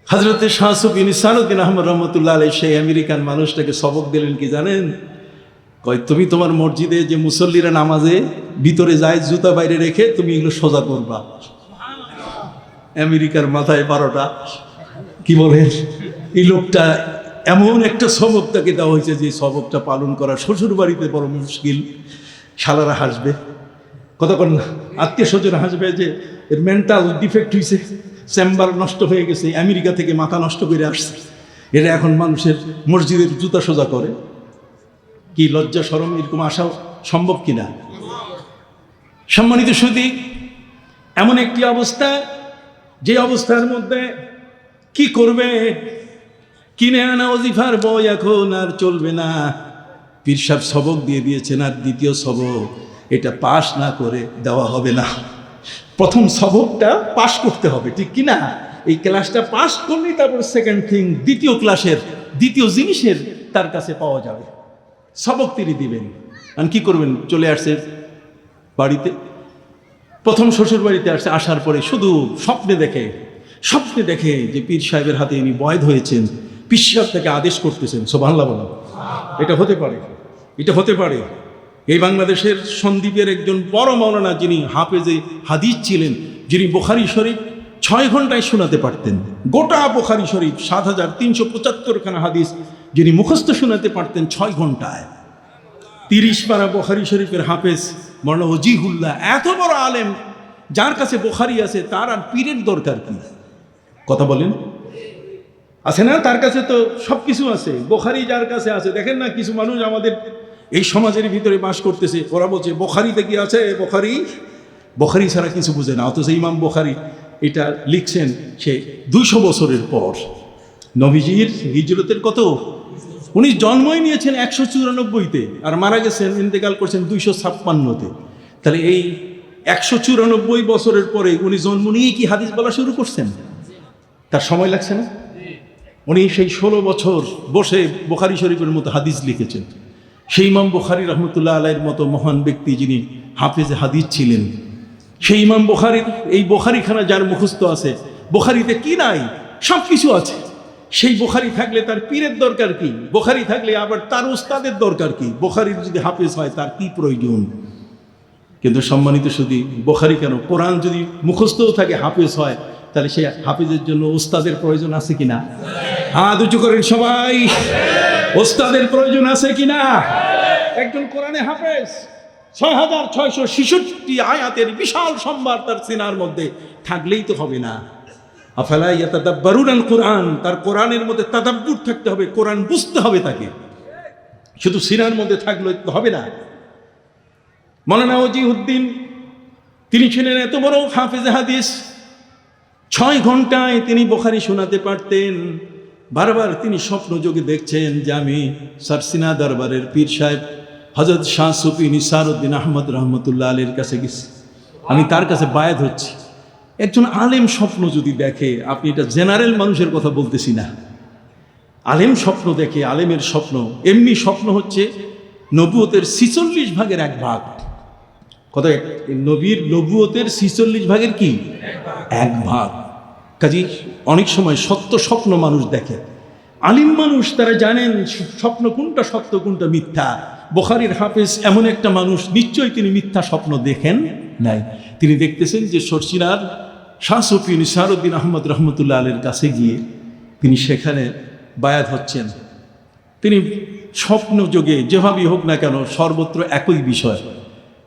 হযরতে শাহ সুফি নিসারউদ্দিন আহমদ রহমতুল্লাহ আলাইহি সেই আমেরিকান মানুষটাকে সবক দিলেন কি জানেন? কয় তুমি তোমার মসজিদে যে মুসল্লিরা নামাজে ভিতরে যায় জুতা বাইরে রেখে তুমি এগুলো সোজা করবা। আমেরিকার মাথায় 12টা, কি বলেন? এই লোকটা এমন একটা সবক তাকে দেওয়া হয়েছে যে সবকটা পালন করা শ্বশুর বাড়িতে বড় মুশকিল। শালারা হাসবে, কথা বল না, আত্মীয় স্বজন হাসবে যে এর মেন্টাল ডিফেক্ট হয়েছে, চেম্বার নষ্ট হয়ে গেছে, আমেরিকা থেকে মাথা নষ্ট করে আসছে, এরা এখন মানুষের মসজিদের জুতা সোজা করে। কি লজ্জা শরম এরকম আসা সম্ভব কিনা? সম্মানিত সুধী, এমন একটি অবস্থা, যে অবস্থার মধ্যে কি করবে, কিনে আনা ওজিফার বই এখন আর চলবে না। পীর সাহেব সবক দিয়ে দিয়েছেন, আর দ্বিতীয় সবক এটা পাশ না করে দেওয়া হবে না। প্রথম সবকটা পাশ করতে হবে, ঠিক কিনা? এই ক্লাসটা পাশ করলেই তারপর সেকেন্ড থিং, দ্বিতীয় ক্লাসের দ্বিতীয় জিনিসের তার কাছে পাওয়া যাবে। সবক তিনি দিবেন। আর কি করবেন? চলে আসছে বাড়িতে, প্রথম শ্বশুর বাড়িতে আসছে, আসার পরে শুধু স্বপ্নে দেখে যে পীর সাহেবের হাতে ইনি বয়দ হয়েছেন, পীর সাহেব তাকে আদেশ করতেছেন। সুবহানাল্লাহ বলেন। এটা হতে পারে। এই বাংলাদেশের সন্দ্বীপের একজন বড় মাওলানা, যিনি হাফেজে হাদিস ছিলেন, যিনি বুখারী শরীফ 6 ঘন্টায় শোনাতে পারতেন, গোটা বুখারী শরীফ 7375 খানা হাদিস যিনি মুখস্থ শোনাতে পারতেন 6 ঘন্টায়। 30 পারা বুখারী শরীফের হাফেজ মাওলানা ওজিহুল্লাহ, এত বড় আলেম, যার কাছে বুখারী আছে তার আর পীরের দরকার কি? কথা বলেন, আছে না? তার কাছে তো সব কিছু আছে। বুখারী যার কাছে আছে, দেখেন না কিছু মানুষ আমাদের এই সমাজের ভিতরে বাস করতেছে, ওরা বলছে বুখারীতে কি আছে, বুখারী ছাড়া কিছু বুঝে না। অথচ ইমাম বুখারী এটা লিখছেন সে 200 বছরের পর, নবীজির হিজরতের কত, উনি জন্মই নিয়েছেন 194-তে আর মারা গেছেন, ইন্তেকাল করছেন 256-তে। তাহলে এই 194 বছরের পরে উনি জন্ম নিয়েই কি হাদিস বলা শুরু করছেন? তার সময় লাগছে না? উনি সেই 16 বছর বসে বুখারী শরীফের মতো হাদিস লিখেছেন। সেই ইমাম বুখারী রহমতুল্লাহ আলাইহির মতো মহান ব্যক্তি যিনি হাফেজে হাদিস ছিলেন, সেই ইমাম বুখারীর এই বুখারীখানা যার মুখস্থ আছে, বুখারীতে কি নাই? সব কিছু আছে। সেই বুখারী থাকলে তার পীরের দরকার কি? বুখারী থাকলে আবার তার উস্তাদের দরকার কি? বুখারীর যদি হাফেজ হয় তার কি প্রয়োজন? কিন্তু সম্মানিত শুধু বুখারী কেন, কোরআন যদি মুখস্থও থাকে হাফেজ হয়, তাহলে সেই হাফেজের জন্য উস্তাদের প্রয়োজন আছে কিনা? হাত উঁচু করেন সবাই, উস্তাদের প্রয়োজন আছে কিনা? একজন কোরআনে হাফেজ 6666 আয়াতের বিশাল সম্ভার তার সিনার মধ্যে থাকলেই তো হবে না। আফালা ইয়াতাদাব্বারুনাল কোরআন, তার কোরআনের মধ্যে তাদাব্বুর থাকতে হবে, কোরআন বুঝতে হবে তাকে, শুধু সিনার মধ্যে থাকলে তো হবে না। মাওলানা ওজিউদ্দিন তিনি ছিলেন এত বড় হাফেজে হাদিস, 6 ঘন্টায় তিনি বুখারী শোনাতে পারতেন। বারবার তিনি স্বপ্ন যোগে দেখছেন যে আমি সারসিনা দরবারের পীর সাহেব হযরত শাহ সুফি নিসারউদ্দিন আহমদ রহমতুল্লাহ আলাইহির কাছে গেছি, আমি তার কাছে বায়াত হচ্ছি। একজন আলেম স্বপ্ন যদি দেখে, আপনি এটা জেনারেল মানুষের কথা বলতেছি না, আলেম স্বপ্ন দেখে, আলেমের স্বপ্ন এমনি স্বপ্ন হচ্ছে নবুয়তের 46 ভাগের 1 ভাগ। কথা, নবীর নবুয়তের 46 ভাগের কি 1 ভাগ। কাজী অনেক সময় সত্য স্বপ্ন মানুষ দেখে, আলিম মানুষ তারা জানেন স্বপ্ন কোনটা সত্য কোনটা মিথ্যা। বুখারীর হাফেজ এমন একটা মানুষ, নিশ্চয়ই তিনি মিথ্যা স্বপ্ন দেখেন নাই। তিনি দেখতেছেন যে সরসিনার শাহ সুফি নিসারউদ্দিন আহমদ রহমতুল্লাহ আলাইহির কাছে গিয়ে তিনি সেখানে বায়াত হচ্ছেন। তিনি স্বপ্ন যোগে যেভাবেই হোক না কেন সর্বত্র একই বিষয়।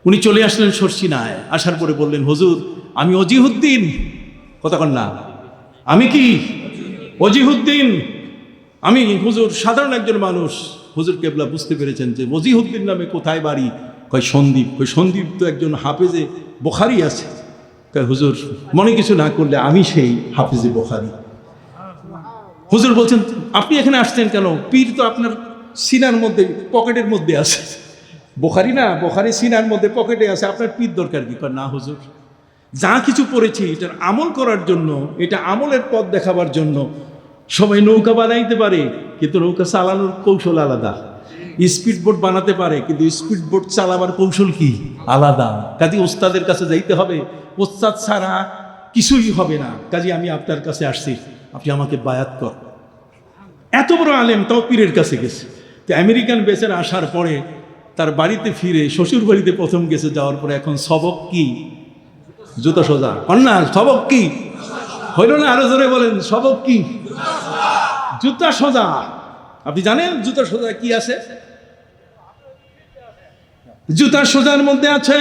উনি চলে আসলেন সরসিনায়, আসার পরে বললেন, হুজুর আমি ওজিহুদ্দিন। কথা কন না, আমি কি ওজিহুদ্দিন? আমি হুজুর সাধারণ একজন মানুষ। হুজুর কেবলা বুঝতে পেরেছেন যে ওজিহুদ্দিন নামে কোথায় বাড়ি? কয় সন্দীপ। কয় সন্দীপ তো একজন হাফেজে বুখারী আছে। কয় হুজুর মনে কিছু না করলে আমি সেই হাফেজে বুখারী। হুজুর বলছেন, আপনি এখানে আসছেন কেন? পীর তো আপনার সিনার মধ্যে পকেটের মধ্যে আছে। বুখারী না, বুখারী সিনার মধ্যে পকেটে আছে, আপনার পীর দরকার কি? কয় না হুজুর, যা কিছু পড়েছি এটার আমল করার জন্য, এটা আমলের পথ দেখাবার জন্য। সবাই নৌকা বানাইতে পারে, কিন্তু নৌকা চালানোর কৌশল আলাদা। স্পিড বোট বানাতে পারে, কিন্তু স্পিড বোট চালাবার কৌশল কি আলাদা। কাজে ওস্তাদের কাছে যাইতে হবে, ওস্তাদ ছাড়া কিছুই হবে না। কাজে আমি আপনার কাছে আসছি, আপনি আমাকে বায়াত কর। এত বড় আলেম, তাও পীরের কাছে গেছে। তো আমেরিকান বেচারা আসার পরে তার বাড়িতে ফিরে, শ্বশুর বাড়িতে প্রথম গেছে, যাওয়ার পরে এখন সবক কি? জুতা সোজা। কন্যা সবক কি হইল না? আরো জোরে বলেন, সবক কি? জুতা সোজা। আপনি জানেন জুতা সোজা কি আছে? জুতা সোজার মধ্যে আছে,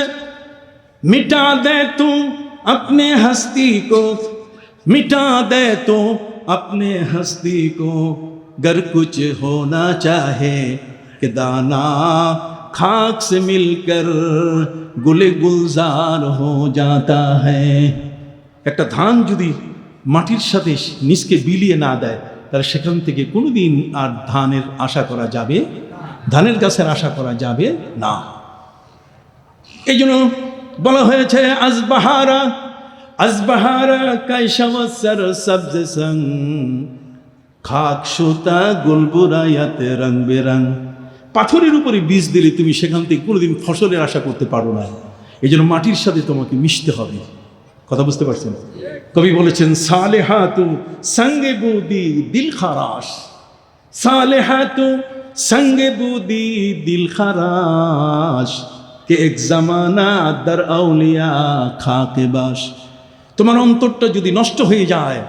মিটা দে তু আপনে হস্তি কো, মিটা দে তু আপনে হস্তি কো, गर कुछ होना चाहे कि दाना खाक से मिलकर गुले गुलजार हो जाता है। একটা ধান যদি মাটির সাথে নিচকে বিলিয়ে না দেয়, তাহলে সেখান থেকে কোনোদিন আর ধানের আশা করা যাবে, ধানের গাছের আশা করা যাবে না। এই জন্য বলা হয়েছে আজবাহারা আজবাহারা কাইশাওয়াসর সবজ সং, খাক সুতা গুলবুরায়াতে রং বেরং। পাথরের উপরে বীজ দিলে তুমি সেখান থেকে কোনোদিন ফসলের আশা করতে পারো না। এই জন্য মাটির সাথে তোমাকে মিশতে হবে। কথা বুঝতে পারছেন? কবি বলেছেন, সালেহাতু সঙ্গে বুদি দিল খারাস, সালেহাতু সঙ্গে বুদি দিল খারাস, কে এক জামানা দার আউলিয়া খাকে বাস। তোমার অন্তরটা যদি নষ্ট হয়ে যায়,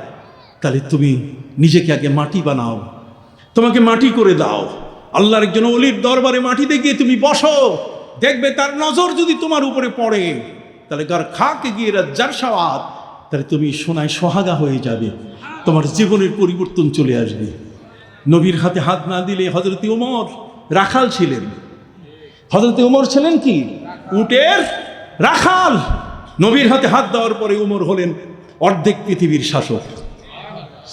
তাহলে তুমি নিজেকে আগে মাটি বানাও, তোমাকে মাটি করে দাও। আল্লাহর একজন ওলির দরবারে মাটিতে গিয়ে তুমি বসো, দেখবে তার নজর যদি তোমার উপরে পড়ে তাহলে গার খাকে গিয়ে রাজ্জার সওয়াত, তাহলে তুমি সোনায় সোহাগা হয়ে যাবে, তোমার জীবনের পরিবর্তন চলে আসবে। নবীর হাতে হাত না দিলে হযরত ওমর রাখাল ছিলেন। হযরত ওমর ছিলেন কি? উটের রাখাল। নবীর হাতে হাত দেওয়ার পরে ওমর হলেন অর্ধেক পৃথিবীর শাসক।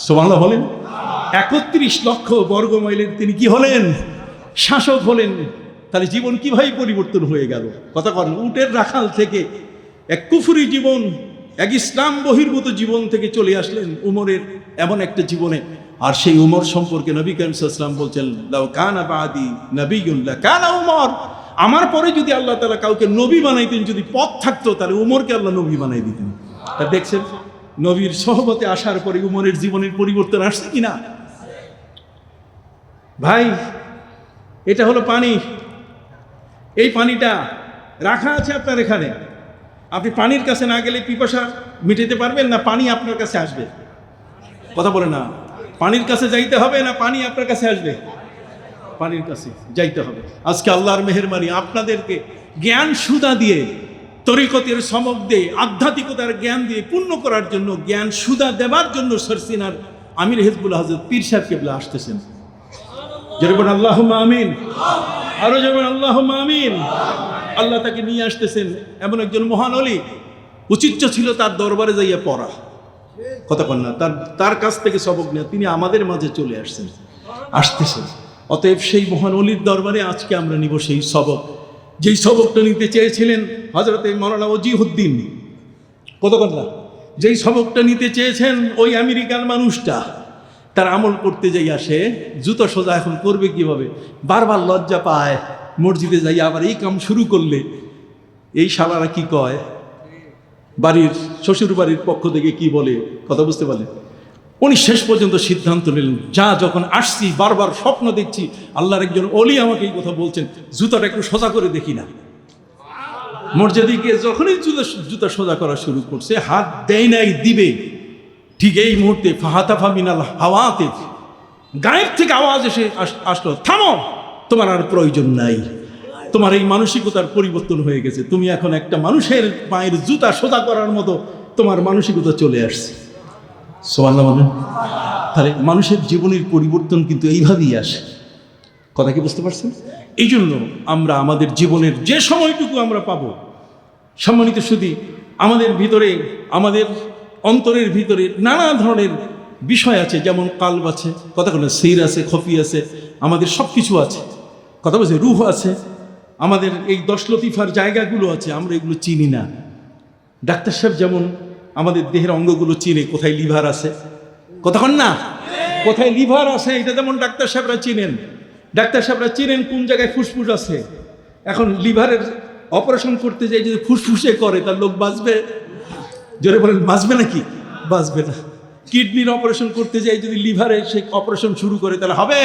সুবহানাল্লাহ বলেন। ৩১ লক্ষ বর্গ মাইলের তিনি কি হলেন? শাসক হলেন। তাহলে জীবন কিভাবে পরিবর্তন হয়ে গেল? কথা বলেন। উটের রাখাল থেকে এক কুফরি জীবন, এক ইসলাম বহির্ভূত জীবন থেকে চলে আসলেন উমরের এমন একটা জীবনে। আর সেই উমর সম্পর্কে নবী করিম সাল্লাল্লাহু আলাইহি ওয়াসাল্লাম বলছেন, লাউ কানা বাদি নাবিয়্যুন লাকানা উমর। আমার পরে যদি আল্লাহ তাআলা কাউকে নবী বানাইতেন, যদি পথ থাকতো, তাহলে উমরকে আল্লাহ নবী বানাই দিতেন। তা দেখছেন নবীর সহবতে আসার পরে উমরের জীবনের পরিবর্তন আসছে কিনা? ভাই, এটা হলো পানি। এই পানিটা রাখা আছে আপনার এখানে। আপনি পানির কাছে না গেলে পিপাসা মিটাতে পারবেন না, পানি আপনার কাছে আসবে। কথা বলে না, পানির কাছে যাইতে হবে না পানি আপনার কাছে আসবে? পানির কাছে যাইতে হবে। আজকে আল্লাহর মেহেরবানি আপনাদেরকে জ্ঞান সুধা দিয়ে, তরিকতের সমক দিয়ে, আধ্যাত্মিকতার জ্ঞান দিয়ে পূর্ণ করার জন্য, জ্ঞান সুধা দেবার জন্য সরসিনার আমির হিজবুল হযরত পীর সাহেব কেবলা আসতেছেন। যেরকম আল্লাহুম্মা আমিন, আরো যেমন আল্লাহুম্মা আমিন। আল্লাহ তাকে নিয়ে আসতেছেন এমন একজন মহান ওলি। উচিত ছিল তার দরবারে যাইয়া পড়া। কথা বল না, তার কাছ থেকে সবক নেওয়া। তিনি আমাদের মাঝে চলে আসতেছেন। অতএব সেই মহান ওলির দরবারে আজকে আমরা নিব সেই সবক, যেই সবকটা নিতে চেয়েছিলেন হযরতে মাওলানা ওজিহুদ্দিন। কতক্ষণ না, যেই সবকটা নিতে চেয়েছেন ওই আমেরিকান মানুষটা, তার আমল করতে যাই আসে জুতো সোজা এখন করবে কিভাবে, বারবার লজ্জা পায়। মসজিদে যাই আবার এই কাম শুরু করলে এই শালারা কি কয়, বাড়ির শ্বশুর বাড়ির পক্ষ থেকে কি বলে, কথা বুঝতে পারলেন? উনি শেষ পর্যন্ত সিদ্ধান্ত নিলেন, যা যখন আসছি বারবার স্বপ্ন দেখছি আল্লাহর একজন ওলি আমাকে এই কথা বলছেন, জুতাটা একটু সোজা করে দেখি না। মসজিদে গিয়ে যখনই জুতা সোজা করা শুরু করছে, হাত দেয় নাই দিবে, ঠিক এই মুহূর্তে ফাহাতাফা মিনাল হাওয়াতে গায়েব থেকে আওয়াজ এসে আসলো, থামো, তোমার আর প্রয়োজন নাই, তোমার এই মানসিকতার পরিবর্তন হয়ে গেছে, তুমি এখন একটা মানুষের পায়ের জুতা সোজা করার মতো তোমার মানসিকতা চলে আসছে। সুবহানাল্লাহ বলেন। তাহলে মানুষের জীবনের পরিবর্তন কিন্তু এইভাবেই আসে। কথা কি বুঝতে পারছেন? এই জন্য আমরা আমাদের জীবনের যে সময়টুকু আমরা পাবো, সম্মানিত সুধী, আমাদের ভিতরে, আমাদের অন্তরের ভিতরে নানা ধরনের বিষয় আছে, যেমন কালব আছে, কথা বলেন, সির আছে, খফি আছে, আমাদের সব কিছু আছে, কথা বলছে, রূহ আছে, আমাদের এই 10 লতিফার জায়গাগুলো আছে, আমরা এগুলো চিনি না। ডাক্তার সাহেব যেমন আমাদের দেহের অঙ্গগুলো চিনে, কোথায় লিভার আছে, কথা বলেন না, কোথায় লিভার আছে, এটা যেমন ডাক্তার সাহেবরা চিনেন। ডাক্তার সাহেবরা চিনেন কোন জায়গায় ফুসফুস আছে। এখন লিভারের অপারেশন করতে যাই যদি ফুসফুসে করে, তার লোক বাঁচবে? জোরে বলেন, বাঁচবে নাকি? বাঁচবে না। কিডনির অপারেশন করতে যাই যদি লিভারে সে অপারেশন শুরু করে, তাহলে হবে?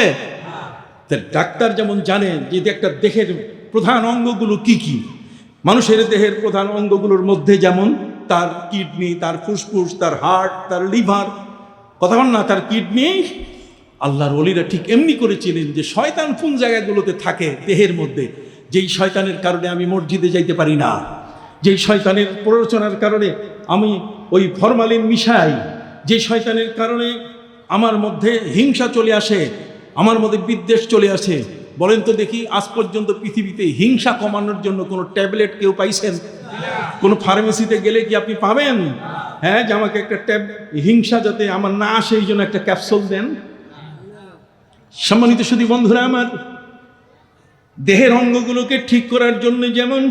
তার ডাক্তার যেমন জানে যে একটা দেহের প্রধান অঙ্গগুলো কি কি, মানুষের দেহের প্রধান অঙ্গগুলোর মধ্যে যেমন তার কিডনি, তার ফুসফুস, তার হার্ট, তার লিভার, কথা বল না, তার কিডনি। আল্লাহর ওলিরা ঠিক এমনি করে চিনেন যে শয়তান কোন জায়গাগুলোতে থাকে দেহের মধ্যে, যেই শয়তানের কারণে আমি মসজিদে যাইতে পারি না, যেই শয়তানের প্ররোচনার কারণে আমি ওই ফরমালিন মিশাই, যে শয়তানের কারণে আমার মধ্যে হিংসা চলে আসে, আমার মধ্যে বিদ্বেষ চলে আসে। বলেন তো দেখি, আজ পর্যন্ত পৃথিবীতে হিংসা কমানোর জন্য কোনো ট্যাবলেট কেউ পাইছেন? কোনো ফার্মেসিতে গেলে কি আপনি পাবেন? হ্যাঁ, যে আমাকে একটা হিংসা যাতে আমার না আসে এই জন্য একটা ক্যাপসুল দেন। সম্মানিত সুধী বন্ধুরা আমার, দেহের অঙ্গগুলোকে ঠিক করার জন্য যেমন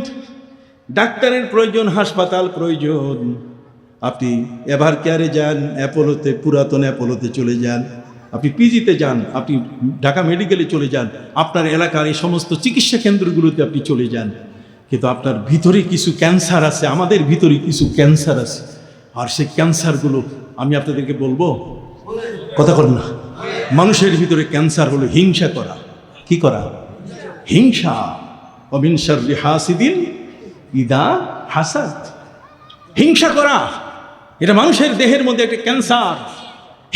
ডাক্তারের প্রয়োজন, হাসপাতাল প্রয়োজন, আপনি এভার কেয়ারে যান, অ্যাপোলোতে, পুরাতন অ্যাপোলোতে চলে যান, আপনি পিজিতে যান, আপনি ঢাকা মেডিকেলে চলে যান, আপনার এলাকার এই সমস্ত চিকিৎসা কেন্দ্রগুলোতে আপনি চলে যান, কিন্তু আপনার ভিতরে কিছু ক্যান্সার আছে, আমাদের ভিতরে কিছু ক্যান্সার আছে। আর সেই ক্যান্সারগুলো আমি আপনাদেরকে বলবো, কথা বলেন না, মানুষের ভিতরে ক্যান্সার হলো হিংসা করা। কি করা? হিংসা। ওমিন শাররি হাসিদিন ইদা হাসাদ। হিংসা করা, এটা মানুষের দেহের মধ্যে একটা ক্যান্সার।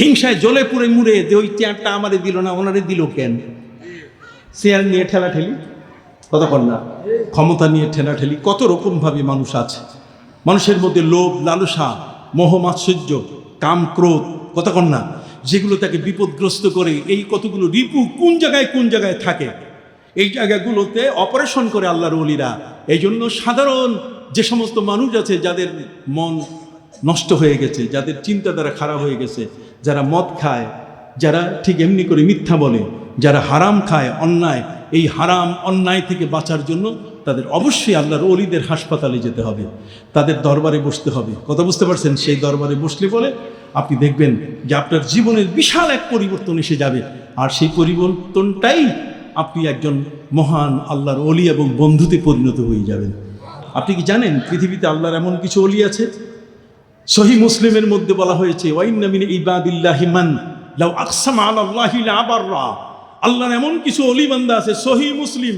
হিংসায় জ্বলে পুড়ে মুড়ে যে ওই চেয়ারটা আমারে দিল না, ওনারে দিল কেন? চেয়ার নিয়ে ঠেলাঠেলি, কতক্ষণ না, ক্ষমতা নিয়ে ঠেলাঠেলি, কত রকমভাবে মানুষ আছে। মানুষের মধ্যে লোভ, লালসা, মোহ, মাৎসর্য, কাম, ক্রোধ, কতক্ষণ না, যেগুলো তাকে বিপদগ্রস্ত করে। এই কতগুলো রিপু কোন জায়গায় থাকে, এই জায়গাগুলোতে অপারেশন করে আল্লাহর ওলিরা। এই জন্য সাধারণ যে সমস্ত মানুষ আছে যাদের মন নষ্ট হয়ে গেছে, যাদের চিন্তাধারা খারাপ হয়ে গেছে, যারা মদ খায়, যারা ঠিক এমনি করে মিথ্যা বলে, যারা হারাম খায়, অন্যায়, এই হারাম অন্যায় থেকে বাঁচার জন্য তাদের অবশ্যই আল্লাহর ওলিদের হাসপাতালে যেতে হবে, তাদের দরবারে বসতে হবে। কথা বুঝতে পারছেন? সেই দরবারে বসলে বলে আপনি দেখবেন যে আপনার জীবনের বিশাল এক পরিবর্তন এসে যাবে। আর সেই পরিবর্তনটাই আপনি একজন মহান আল্লাহর ওলি এবং বন্ধুতে পরিণত হয়ে যাবেন। আপনি কি জানেন পৃথিবীতে আল্লাহর এমন কিছু ওলি আছে? সহিহ মুসলিমের মধ্যে বলা হয়েছে, ওয়াইন্না মিন ইবাদিল্লাহি মান লাউ আকসামা আলাল্লাহি লা আবাররা। আল্লাহর এমন কিছু ওলি বান্দা আছে, সহিহ মুসলিম।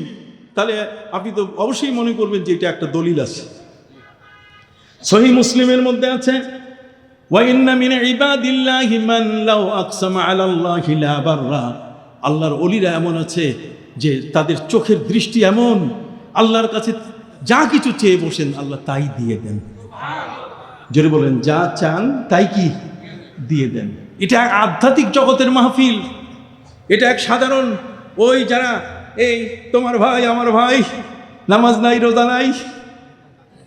তাহলে আপনি তো অবশ্যই মনে করবেন যে এটা একটা দলিল আছে। সহিহ মুসলিমের মধ্যে আছে, ওয়াইন্না মিন ইবাদিল্লাহি মান লাউ আকসামা আলাল্লাহি লা আবাররা। আল্লাহর ওলিরা এমন আছে যে তাদের চোখের দৃষ্টি এমন, আল্লাহর কাছে যা কিছু চেয়ে বসেন আল্লাহ তাই দিয়ে দেন। জোরে বলেন, যা চান তাই কি দিয়ে দেন। এটা এক আধ্যাত্মিক জগতের মাহফিল। এটা এক সাধারণ ওই যারা এই তোমার ভাই আমার ভাই নামাজ নাই রোজা নাই,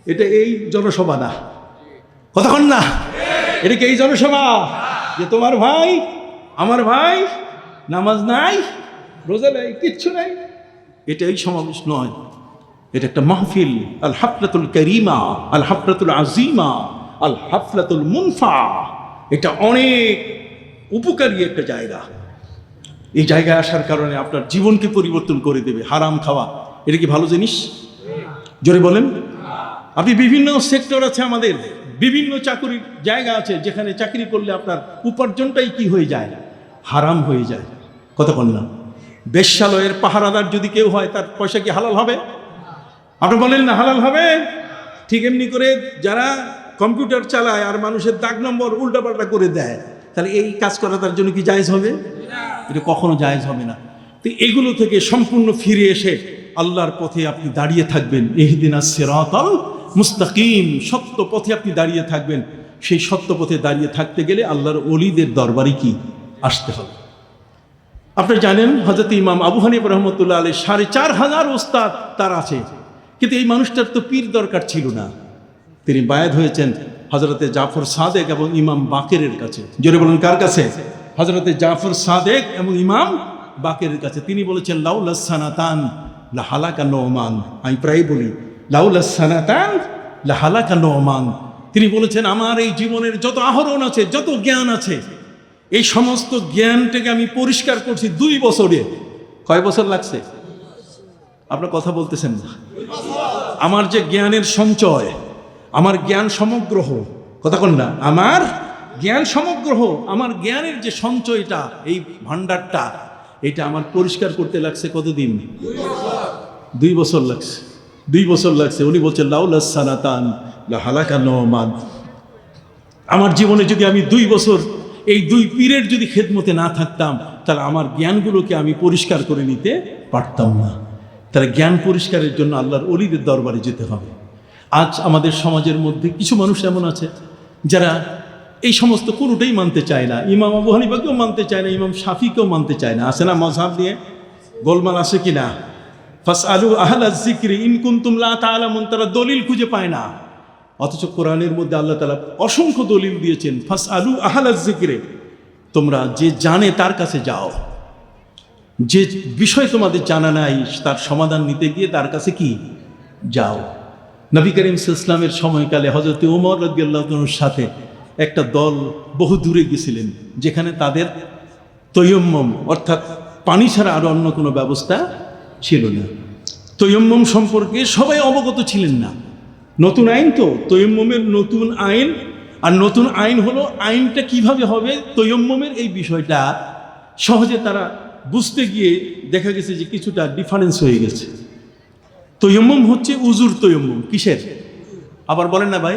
এটা এই জনসভা না, কতক্ষণ না, এটা কি এই জনসভা যে তোমার ভাই আমার ভাই নামাজ নাই রোজা নাই কিচ্ছু নাই? এটা এই সমাবেশ নয়, এটা একটা মাহফিল। আল হাফলাতুল কারিমা, আল হাফলাতুল আজিমা, আল হাফলাতুল মুনফা। এটা অনেক উপকারী একটা জায়গা। এই জায়গায় আসার কারণে আপনার জীবনকে পরিবর্তন করে দেবে। হারাম খাওয়া এটা কি ভালো জিনিস? জোরে বলেন। আপনি বিভিন্ন সেক্টর আছে আমাদের, বিভিন্ন চাকরির জায়গা আছে যেখানে চাকরি করলে আপনার উপার্জনটাই কি হয়ে যায়? হারাম হয়ে যায়। কতক্ষণ না, বেশ্যালয়ের পাহারাদার যদি কেউ হয় তার পয়সা কি হালাল হবে? আপনি বলেন না হালাল হবে? ঠিক এমনি করে যারা কম্পিউটার চালায় আর মানুষের দাগ নম্বর উল্টাপাল্টা করে দেয়, তাহলে এই কাজ করা তার জন্য কি জায়েজ হবে? এটা কখনো জায়েজ হবে না। তো এগুলো থেকে সম্পূর্ণ ফিরে এসে আল্লাহর পথে আপনি দাঁড়িয়ে থাকবেন। ইহদিনাস সিরাতাল মুস্তাকিম, সত্য পথে আপনি দাঁড়িয়ে থাকবেন। সেই সত্য পথে দাঁড়িয়ে থাকতে গেলে আল্লাহর ওলিদের দরবারে কি আসতে হবে। আপনারা জানেন হযরত ইমাম আবু হানিফা রাহমাতুল্লাহ আলাইহি ৪৫০০ ওস্তাদ তার আছে, কিন্তু এই মানুষটার তো পীর দরকার ছিল না। তিনি বায়াত হয়েছেন হযরতে জাফর সাদেক এবং ইমাম বাকেরের কাছে। জোরে বলুন কার কাছে? হযরতে জাফর সাদেক এবং ইমাম বাকেরের কাছে। তিনি বলেছেন লাউলাস সানাতান লা হালাকা নুমান। আমি প্রায় বলি লাউলাস সানাতান লা হালাকা নুমান। তিনি বলেছেন আমার এই জীবনের যত আহরণ আছে, যত জ্ঞান আছে, এই সমস্ত জ্ঞানটাকে আমি পরিষ্কার করছি 2 বছরে। কয় বছর লাগছে? আপনার কথা বলতেছেন না। আমার যে জ্ঞানের সঞ্চয়, আমার জ্ঞান সমগ্রহ, কতক্ষণ না, আমার জ্ঞান সমগ্রহ, আমার জ্ঞানের যে সঞ্চয়টা, এই ভান্ডারটা, এটা আমার পরিষ্কার করতে লাগছে কতদিন? 2 বছর লাগছে। 2 বছর লাগছে। উনি বলছেন লাউলাস সানাতান লা হালাকা নুমান। আমার জীবনে যদি আমি 2 বছর এই 2 পীরের যদি খেদমতে না থাকতাম, তাহলে আমার জ্ঞানগুলোকে আমি পরিষ্কার করে নিতে পারতাম না। তাহলে জ্ঞান পরিষ্কারের জন্য আল্লাহর ওলিদের দরবারে যেতে হবে। আজ আমাদের সমাজের মধ্যে কিছু মানুষ এমন আছে যারা এই সমস্ত কোনোটাই মানতে চায় না। ইমাম আবু হানিফাকেও মানতে চায় না, ইমাম শাফিকেও মানতে চায় না। আছে না মযহাব নিয়ে গোলমাল আছে কি না? ফাসআলু আহলাজ যিকরি ইন কুনতুম লা তা'লামুন। তারা দলিল খুঁজে পায় না, অথচ কোরআনের মধ্যে আল্লাহ তাআলা অসংখ্য দলিল দিয়েছেন। ফাসআলু আহলাজ যিকরি, তোমরা যে জানে তার কাছে যাও। যে বিষয় তোমাদের জানা নাই তার সমাধান নিতে গিয়ে তার কাছে কি যাও। নবী করিম সাল্লাল্লাহু আলাইহি ওয়াসাল্লামের সময়কালে হযরত ওমর রাদিয়াল্লাহু তাআলার সাথে একটা দল বহু দূরে গেছিলেন, যেখানে তাদের তৈয়ম্মম অর্থাৎ পানি ছাড়া আর অন্য কোনো ব্যবস্থা ছিল না। তৈয়ম্মম সম্পর্কে সবাই অবগত ছিলেন না। নতুন আইন তো, তৈয়ম্মমের নতুন আইন, আর নতুন আইন হলো আইনটা কিভাবে হবে তৈয়ম্মমের, এই বিষয়টা সহজে তারা বুঝতে গিয়ে দেখা গেছে যে কিছুটা ডিফারেন্স হয়ে গেছে। তৈয়ম্মম হচ্ছে উজুর তৈয়ম্মম। কিসের? আবার বলেন না ভাই।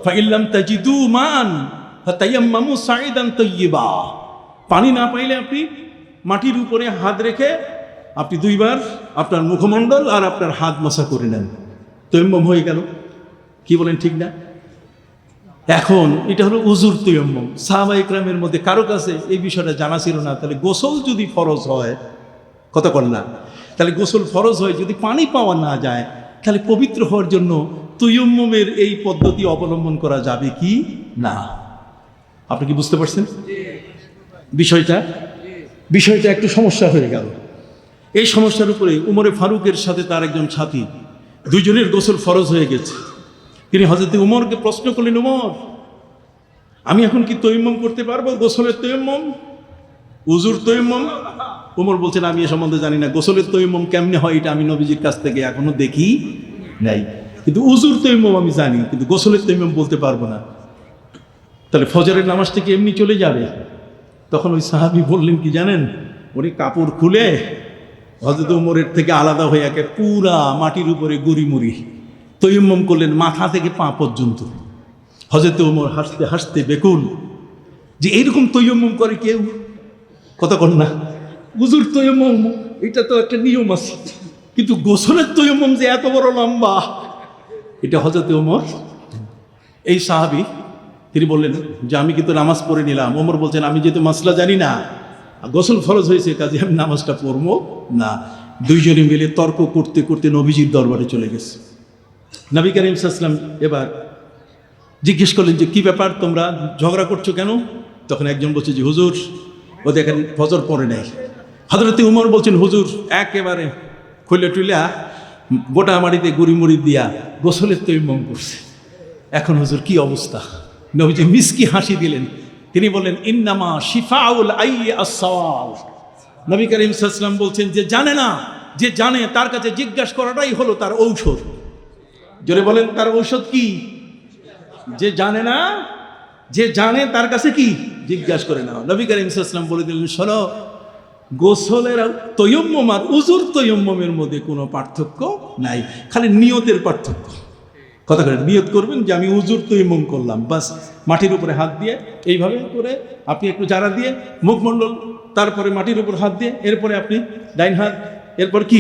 ফাইল্লাম তাজিদু মান ফাতায়াম্মামু সাইদান তাইয়্যিবা। পানি না পাইলে আপনি মাটির উপরে হাত রেখে আপনি দুইবার আপনার মুখমণ্ডল আর আপনার হাত মশা করে নেন, তৈম্মম হয়ে গেল। কি বলেন, ঠিক না? এখন এটা হলো উজুর তৈম্মম। সাহাবা ইকরামের মধ্যে কারো কাছে এই বিষয়টা জানা ছিল না। তাহলে গোসল যদি ফরজ হয়, কথা বল না, তাহলে গোসল ফরজ হয়, যদি পানি পাওয়া না যায়, তাহলে পবিত্র হওয়ার জন্য তৈম্মমের এই পদ্ধতি অবলম্বন করা যাবে কি না? আপনি কি বুঝতে পারছেন বিষয়টা একটু সমস্যা হয়ে গেল। এই সমস্যার উপরে উমরে ফারুকের সাথে তার একজন সাথী, দুইজনের গোসল ফরজ হয়ে গেছে। তিনি হযরত উমরকে প্রশ্ন করলেন, উমর, আমি এখন কি তৈম্মম করতে পারবো? গোসলের তৈম্মম, উজুর তৈম্মম? উমর বলছেন, আমি এ সম্বন্ধে জানি না, গোসলের তৈম্মম কেমনে হয় এটা আমি নবীজির কাছ থেকে এখনো দেখি নাই, কিন্তু উজুর তৈম্মম আমি জানি, কিন্তু গোসলের তৈম্মম বলতে পারবো না। তাহলে ফজরের নামাজটা কি এমনি চলে যাবে? তখন ওই সাহাবী বললেন কি জানেন, উনি কাপড় খুলে হযরত উমরের থেকে আলাদা হয়ে একে পুরা মাটির উপরে গুড়িমুড়ি তৈম্মম করলেন, মাথা থেকে পা পর্যন্ত। হযরত উমর হাসতে হাসতে বেকুল যে এইরকম তৈম্মম করে কেউ? কথা কন না, উজুর তৈম্মম এটা তো একটা নিয়ম আছে, কিন্তু গোসলের তৈম্মম যে এত বড় লম্বা, এটা হযরত উমর। এই সাহাবী তিনি বললেন যে আমি কিন্তু নামাজ পড়ে নিলাম। ওমর বলছেন, আমি যেহেতু মাসলা জানি না, গোসল ফরজ হয়েছে, কাজে আমি নামাজটা পড়বো না। দুইজনে মিলে তর্ক করতে করতে নবীজির দরবারে চলে গেছে। নবী করিম সাল্লাল্লাহু আলাইহি ওয়াসাল্লাম এবার জিজ্ঞেস করলেন যে কি ব্যাপার, তোমরা ঝগড়া করছো কেন? তখন একজন বলছে যে হুজুর, ও দেখেন ফজর পড়ে নাই। হযরত উমর বলছেন, হুজুর একেবারে খুলে টুইলা গোটা মাটিতে গুড়িমুড়ি দিয়া গোসলের তৈম্মম করছে, এখন হুজুর কি অবস্থা? নবীজি মিসকি হাসি দিলেন, তিনি বললেন, ইন্নামা শিফাউল আইয়ি আস-সাওয়াল। নবী করিম সাল্লাল্লাহু আলাইহি ওয়াসাল্লাম বলছেন, যে জানে না, যে জানে তার কাছে জিজ্ঞাসা করাটাই হলো তার ঔষধ। জোরে বলেন, তার ঔষধ কি? যে জানে না, যে জানে তার কাছে কি জিজ্ঞাসা করে না। নবী করিম সাল্লাল্লাহু আলাইহি ওয়াসাল্লাম বলে দিলেন, শোনো, গোসলের তৈয়ম্মম আর উজুর তৈয়ম্মমের মধ্যে কোনো পার্থক্য নাই, খালি নিয়তের পার্থক্য। কথা করে নিয়ত করবেন যে আমি উজুর তৈয়ম্মম করলাম, বাস। মাটির উপরে হাত দিয়ে এইভাবে করে আপনি একটু জারা দিয়ে মুখমণ্ডল, তারপরে মাটির উপর হাত দিয়ে, এরপরে আপনি ডাইন হাত, এরপর কি